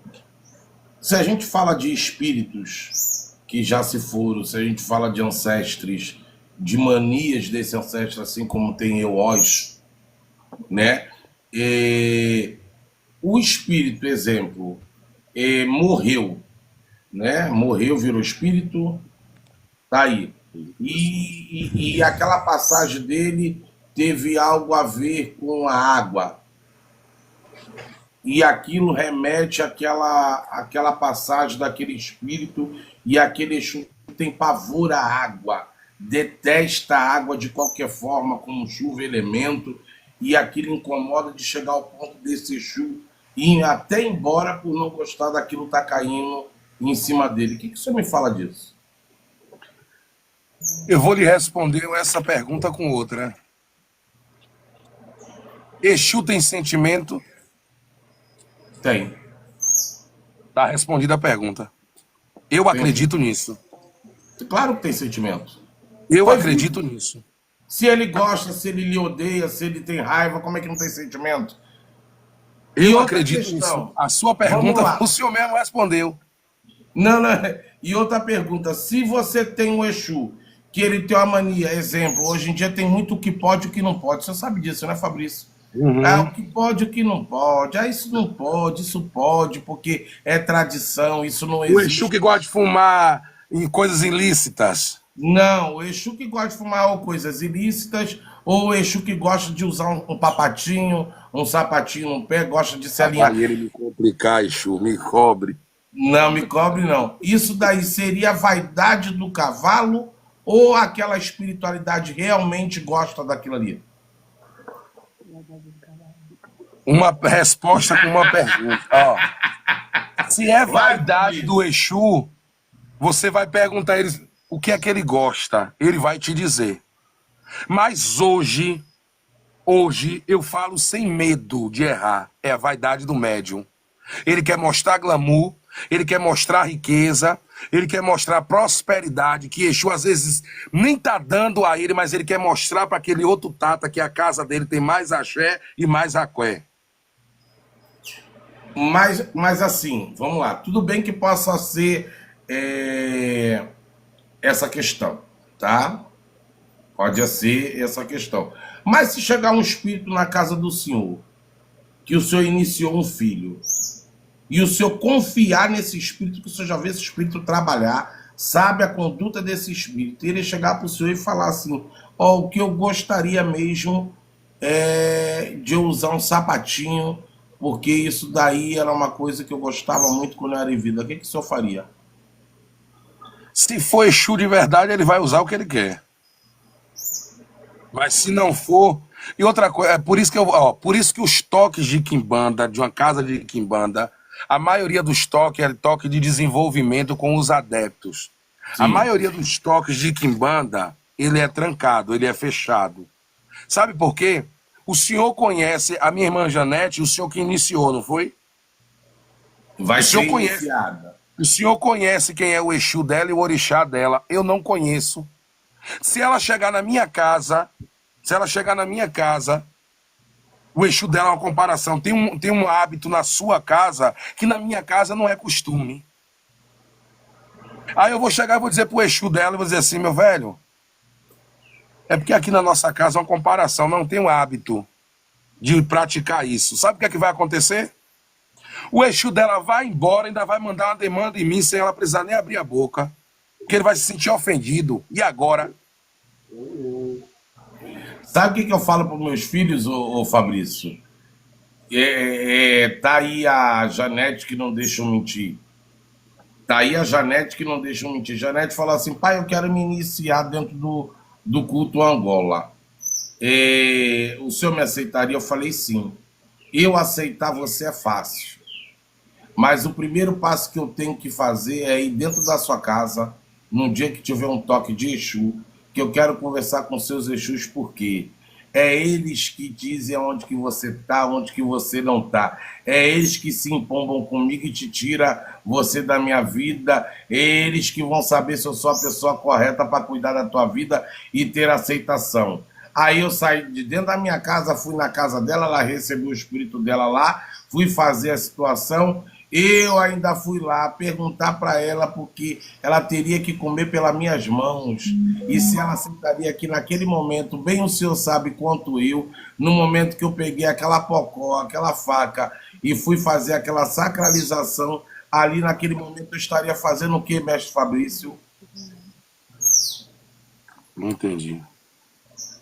se a gente fala de espíritos que já se foram, se a gente fala de ancestres, de manias desse ancestre, assim como tem Eós, né? O espírito, exemplo, morreu, né? Morreu, virou espírito, tá aí. E aquela passagem dele teve algo a ver com a água. E aquilo remete àquela passagem daquele espírito, e aquele Exu tem pavor à água, detesta a água de qualquer forma, como chuva, elemento, e aquilo incomoda de chegar ao ponto desse Exu ir até embora por não gostar daquilo estar caindo em cima dele. O que você me fala disso? Eu vou lhe responder essa pergunta com outra. Exu tem sentimento? Tem. Tá respondida a pergunta. Eu acredito nisso. Claro que tem sentimento. Eu Pois acredito nisso. Se ele gosta, se ele lhe odeia, se ele tem raiva, como é que não tem sentimento? E Eu outra acredito questão. nisso. A sua Vamos pergunta, lá. o senhor mesmo respondeu. Não, não. E outra pergunta, se você tem um Exu, que ele tem uma mania, exemplo, hoje em dia tem muito o que pode e o que não pode. Você sabe disso, né, Fabrício? Ah, o que pode e o que não pode. Ah, isso não pode, isso pode, porque é tradição, isso não O existe. Exu que gosta de fumar em coisas ilícitas. Não, o Exu que gosta de fumar ou coisas ilícitas, ou o Exu que gosta de usar um papatinho, um sapatinho no pé, gosta de se alinhar. Aí ele me complicar, Exu, me cobre. Não, me cobre não. Isso daí seria a vaidade do cavalo ou aquela espiritualidade realmente gosta daquilo ali? Uma resposta com uma pergunta. Ó, se é vaidade do Exu, você vai perguntar a ele o que é que ele gosta. Ele vai te dizer. Mas hoje eu falo sem medo de errar. É a vaidade do médium. Ele quer mostrar glamour, ele quer mostrar riqueza, ele quer mostrar prosperidade, que Exu às vezes nem tá dando a ele, mas ele quer mostrar para aquele outro tata que a casa dele tem mais axé e mais aqué. Mas assim, vamos lá. Tudo bem que possa ser essa questão, tá? Pode ser essa questão. Mas se chegar um espírito na casa do senhor, que o senhor iniciou um filho, e o senhor confiar nesse espírito, que o senhor já vê esse espírito trabalhar, sabe a conduta desse espírito, e ele chegar para o senhor e falar assim, ó, o que eu gostaria mesmo é de eu usar um sapatinho, porque isso daí era uma coisa que eu gostava muito quando eu era em vida. O que o senhor faria? Se for Exu de verdade, ele vai usar o que ele quer. Mas se não for... E outra coisa, é por isso que por isso que os toques de quimbanda, de uma casa de quimbanda, a maioria dos toques é toque de desenvolvimento com os adeptos. Sim. A maioria dos toques de quimbanda, ele é trancado, ele é fechado. Sabe por quê? O senhor conhece a minha irmã Janete, o senhor que iniciou, não foi? Vai O senhor ser conhece. iniciada. O senhor conhece quem é o Exu dela e o orixá dela. Eu não conheço. Se ela chegar na minha casa, o Exu dela é uma comparação. Tem um hábito na sua casa que na minha casa não é costume. Aí eu vou chegar e vou dizer pro Exu dela, e vou dizer assim, meu velho, é porque aqui na nossa casa é uma comparação, não tem o hábito de praticar isso. Sabe o que é que vai acontecer? O Exu dela vai embora, ainda vai mandar uma demanda em mim sem ela precisar nem abrir a boca, porque ele vai se sentir ofendido. E agora? Sabe o que eu falo para os meus filhos, ô Fabrício? Tá aí a Janete que não deixa eu mentir. Tá aí a Janete que não deixa eu mentir. Janete falou assim, pai, eu quero me iniciar dentro do culto Angola. O senhor me aceitaria? Eu falei sim. Eu aceitar você é fácil. Mas o primeiro passo que eu tenho que fazer é ir dentro da sua casa, num dia que tiver um toque de Exu, que eu quero conversar com seus Exus, porque É eles que dizem onde que você está, onde que você não está. É eles que se empombam comigo e te tira você da minha vida. É eles que vão saber se eu sou a pessoa correta para cuidar da tua vida e ter aceitação. Aí eu saí de dentro da minha casa, fui na casa dela, ela recebeu o espírito dela lá, fui fazer a situação. Eu ainda fui lá perguntar para ela porque ela teria que comer pelas minhas mãos. E se ela aceitaria que naquele momento, bem o senhor sabe quanto eu, no momento que eu peguei aquela pocó, aquela faca e fui fazer aquela sacralização, ali naquele momento eu estaria fazendo o que, mestre Fabrício? Não entendi.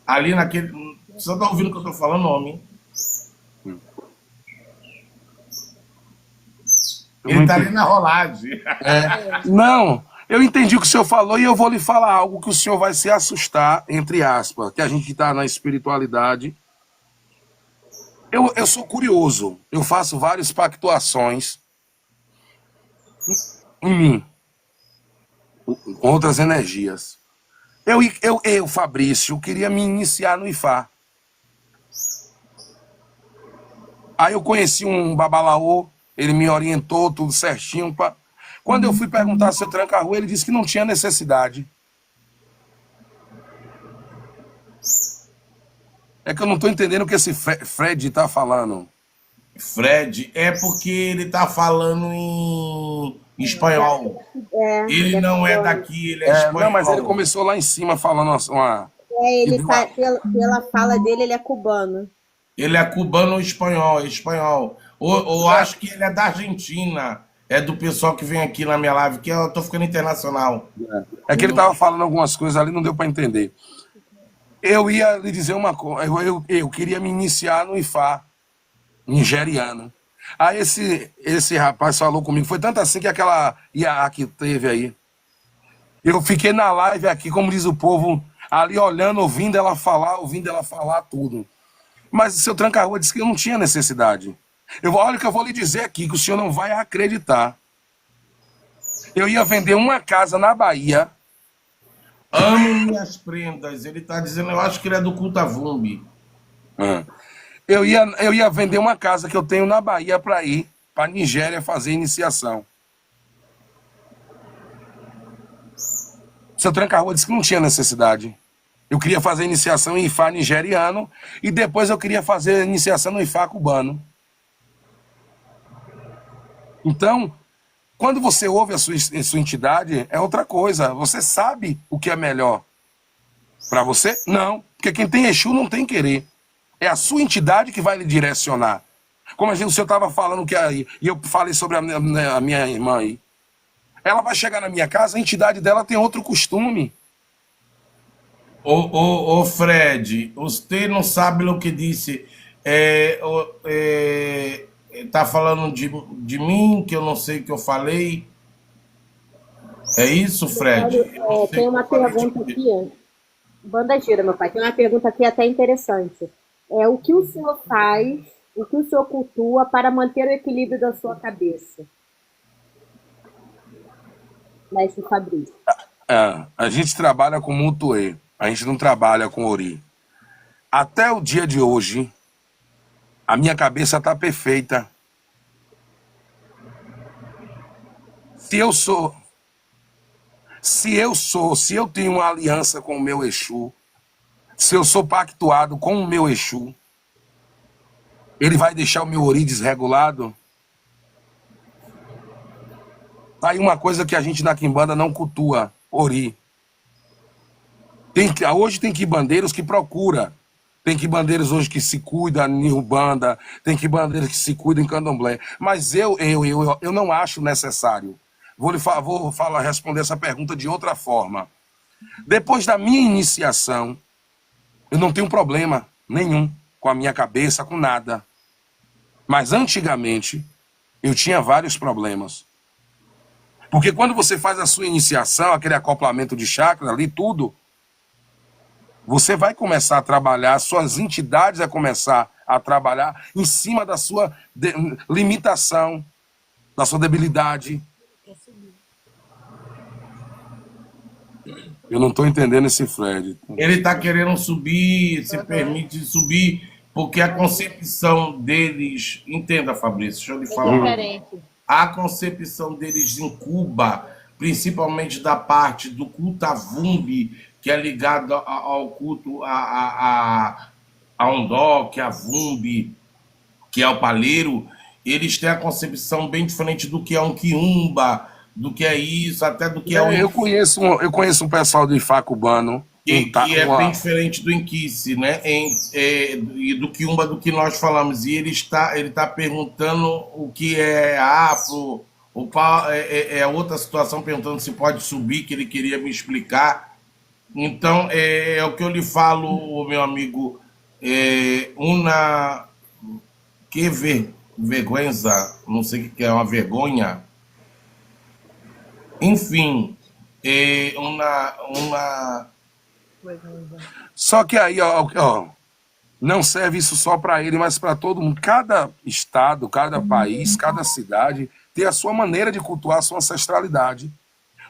Ali naquele. Você está ouvindo o que eu estou falando, homem? Eu Ele não está ali entendi. na rolagem. Não, eu entendi o que o senhor falou e eu vou lhe falar algo que o senhor vai se assustar, entre aspas, que a gente está na espiritualidade. Eu sou curioso, eu faço várias pactuações em mim, com outras energias. Fabrício, queria me iniciar no Ifá. Aí eu conheci um babalaô, ele me orientou tudo certinho. Quando eu fui perguntar se eu tranca-rua, ele disse que não tinha necessidade. É que eu não estou entendendo o que esse Fred está falando. Fred, é porque ele está falando em espanhol. Ele Ele é não é cubano. daqui, ele é Não, mas ele espanhol. começou lá em cima falando uma... Ele tá, pela fala dele, ele é cubano. Ele é cubano ou espanhol? É espanhol. Ou acho que ele é da Argentina. É do pessoal que vem aqui na minha live, que eu tô ficando internacional. É que ele estava falando algumas coisas ali, não deu para entender. Eu ia lhe dizer uma coisa, eu queria me iniciar no Ifá nigeriano. Aí esse rapaz falou comigo, foi tanto assim que aquela IA que teve aí. Eu fiquei na live aqui, como diz o povo, ali olhando, ouvindo ela falar tudo. Mas o seu tranca-rua disse que eu não tinha necessidade. Olha o que eu vou lhe dizer aqui, que o senhor não vai acreditar. Eu ia vender uma casa na Bahia. Amo minhas prendas. Ele tá dizendo, eu acho que ele é do Cultavumbi. Eu ia vender uma casa que eu tenho na Bahia para ir para Nigéria fazer iniciação. Seu tranca-rua disse que não tinha necessidade. Eu queria fazer iniciação em Ifá nigeriano e depois eu queria fazer iniciação no Ifá cubano. Então, quando você ouve a sua entidade, é outra coisa. Você sabe o que é melhor. Para você, não. Porque quem tem Exu não tem querer. É a sua entidade que vai lhe direcionar. Como o senhor estava falando que aí, e eu falei sobre a minha irmã aí. Ela vai chegar na minha casa, a entidade dela tem outro costume. Ô Fred, você não sabe o que disse. Tá falando de mim, que eu não sei o que eu falei. É isso, Fred? Eu não sei Tem o que uma eu falei pergunta de- aqui. Banda gira, meu pai. Tem uma pergunta aqui até interessante. O que o senhor faz, o que o senhor cultua para manter o equilíbrio da sua cabeça? Mestre Fabrício. A gente trabalha com Mutuê. A gente não trabalha com Ori. Até o dia de hoje, a minha cabeça está perfeita. Se eu tenho uma aliança com o meu Exu, se eu sou pactuado com o meu Exu, ele vai deixar o meu Ori desregulado? Tá aí uma coisa que a gente na Quimbanda não cultua, Ori. Hoje tem quibandeiros que procura. Tem quibandeiros hoje que se cuidam em Umbanda, tem quibandeiros que se cuidam em Candomblé. Mas eu não acho necessário. Vou responder essa pergunta de outra forma. Depois da minha iniciação, eu não tenho problema nenhum com a minha cabeça, com nada. Mas antigamente, eu tinha vários problemas. Porque quando você faz a sua iniciação, aquele acoplamento de chakra ali, tudo, você vai começar a trabalhar, suas entidades vão começar a trabalhar em cima da sua limitação, da sua debilidade. Eu não tô entendendo esse Fred. Ele está querendo subir, se permite subir, porque a concepção deles. Entenda, Fabrício, deixa eu lhe É falar uma coisa. diferente. A concepção deles em Cuba, principalmente da parte do culto a Vumbi, que é ligado ao culto a Ondoc, a Vumbi, que é o paleiro, eles têm a concepção bem diferente do que é um quiumba, do que é isso, até do que é o Eu conheço um pessoal de Ifá cubano, que é bem diferente do Inquice, né? E do quiumba do que nós falamos. E ele tá perguntando o que é afro, é outra situação, perguntando se pode subir, que ele queria me explicar. Então, é o que eu lhe falo, meu amigo, uma que vergonha, não sei o que é uma vergonha, enfim, uma Só que aí, ó, não serve isso só para ele, mas para todo mundo. Cada estado, cada país, cada cidade tem a sua maneira de cultuar a sua ancestralidade.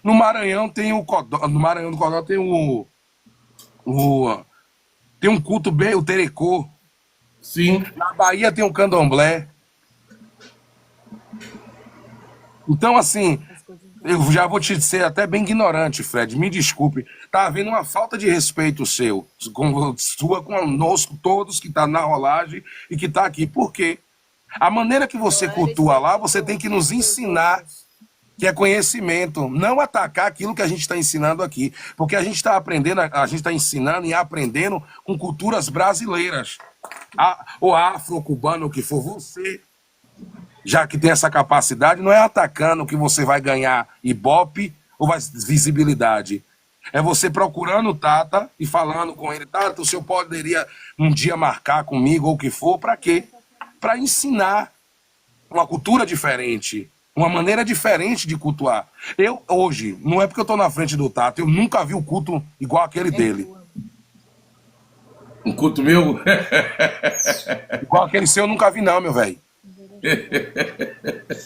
No Maranhão tem o Codó, no Maranhão do Codó tem tem um culto bem, o Terecô. sim, Na Bahia tem o Candomblé. Então, assim, eu já vou te ser até bem ignorante, Fred, me desculpe. Tá havendo uma falta de respeito seu, sua conosco, todos que tá na rolagem e que tá aqui. Por quê? A maneira que você cultua lá, você tem que nos ensinar, que é conhecimento, não atacar aquilo que a gente está ensinando aqui. Porque a gente está aprendendo, a gente está ensinando e aprendendo com culturas brasileiras. Ou afro, cubano, o que for, você, já que tem essa capacidade, não é atacando que você vai ganhar ibope ou vai visibilidade. É você procurando o Tata e falando com ele, Tata, o senhor poderia um dia marcar comigo ou o que for, para quê? Para ensinar uma cultura diferente, uma maneira diferente de cultuar. Eu, hoje, não é porque eu estou na frente do Tata, eu nunca vi o culto igual aquele dele. um culto meu. Igual aquele seu eu nunca vi não, meu velho.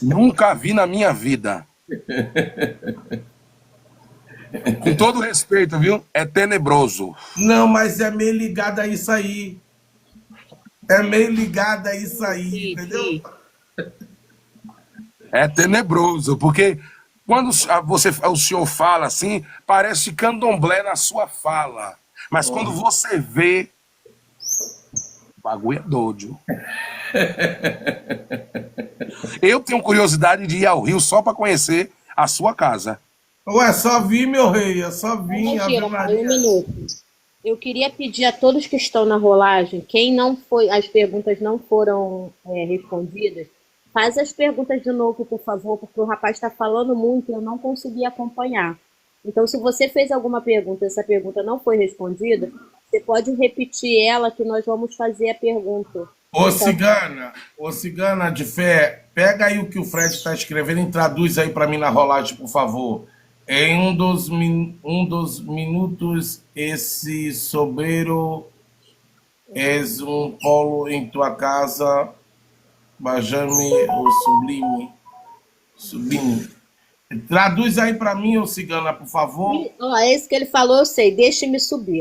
Nunca vi na minha vida. Com todo respeito, viu? É tenebroso. Não, mas é meio ligado a isso aí. É meio ligado a isso aí, entendeu? É tenebroso, porque quando o senhor fala assim, parece candomblé na sua fala. Mas quando você vê, o bagulho é doido. Eu tenho curiosidade de ir ao Rio só para conhecer a sua casa. Ué, só vi, meu rei, eu só vi. Mentira, Ave pai, um Maria. minuto. Eu queria pedir a todos que estão na rolagem, quem não foi, as perguntas não foram respondidas, faz as perguntas de novo, por favor, porque o rapaz está falando muito e eu não consegui acompanhar. Então, se você fez alguma pergunta e essa pergunta não foi respondida, você pode repetir ela que nós vamos fazer a pergunta. Ô cigana de fé, pega aí o que o Fred está escrevendo e traduz aí para mim na rolagem, por favor. Em um dos minutos, esse sobreiro és um polo em tua casa, Bajame o sublime. Traduz aí para mim, ô cigana, por favor. Ó, é isso que ele falou, eu sei. Deixe-me subir.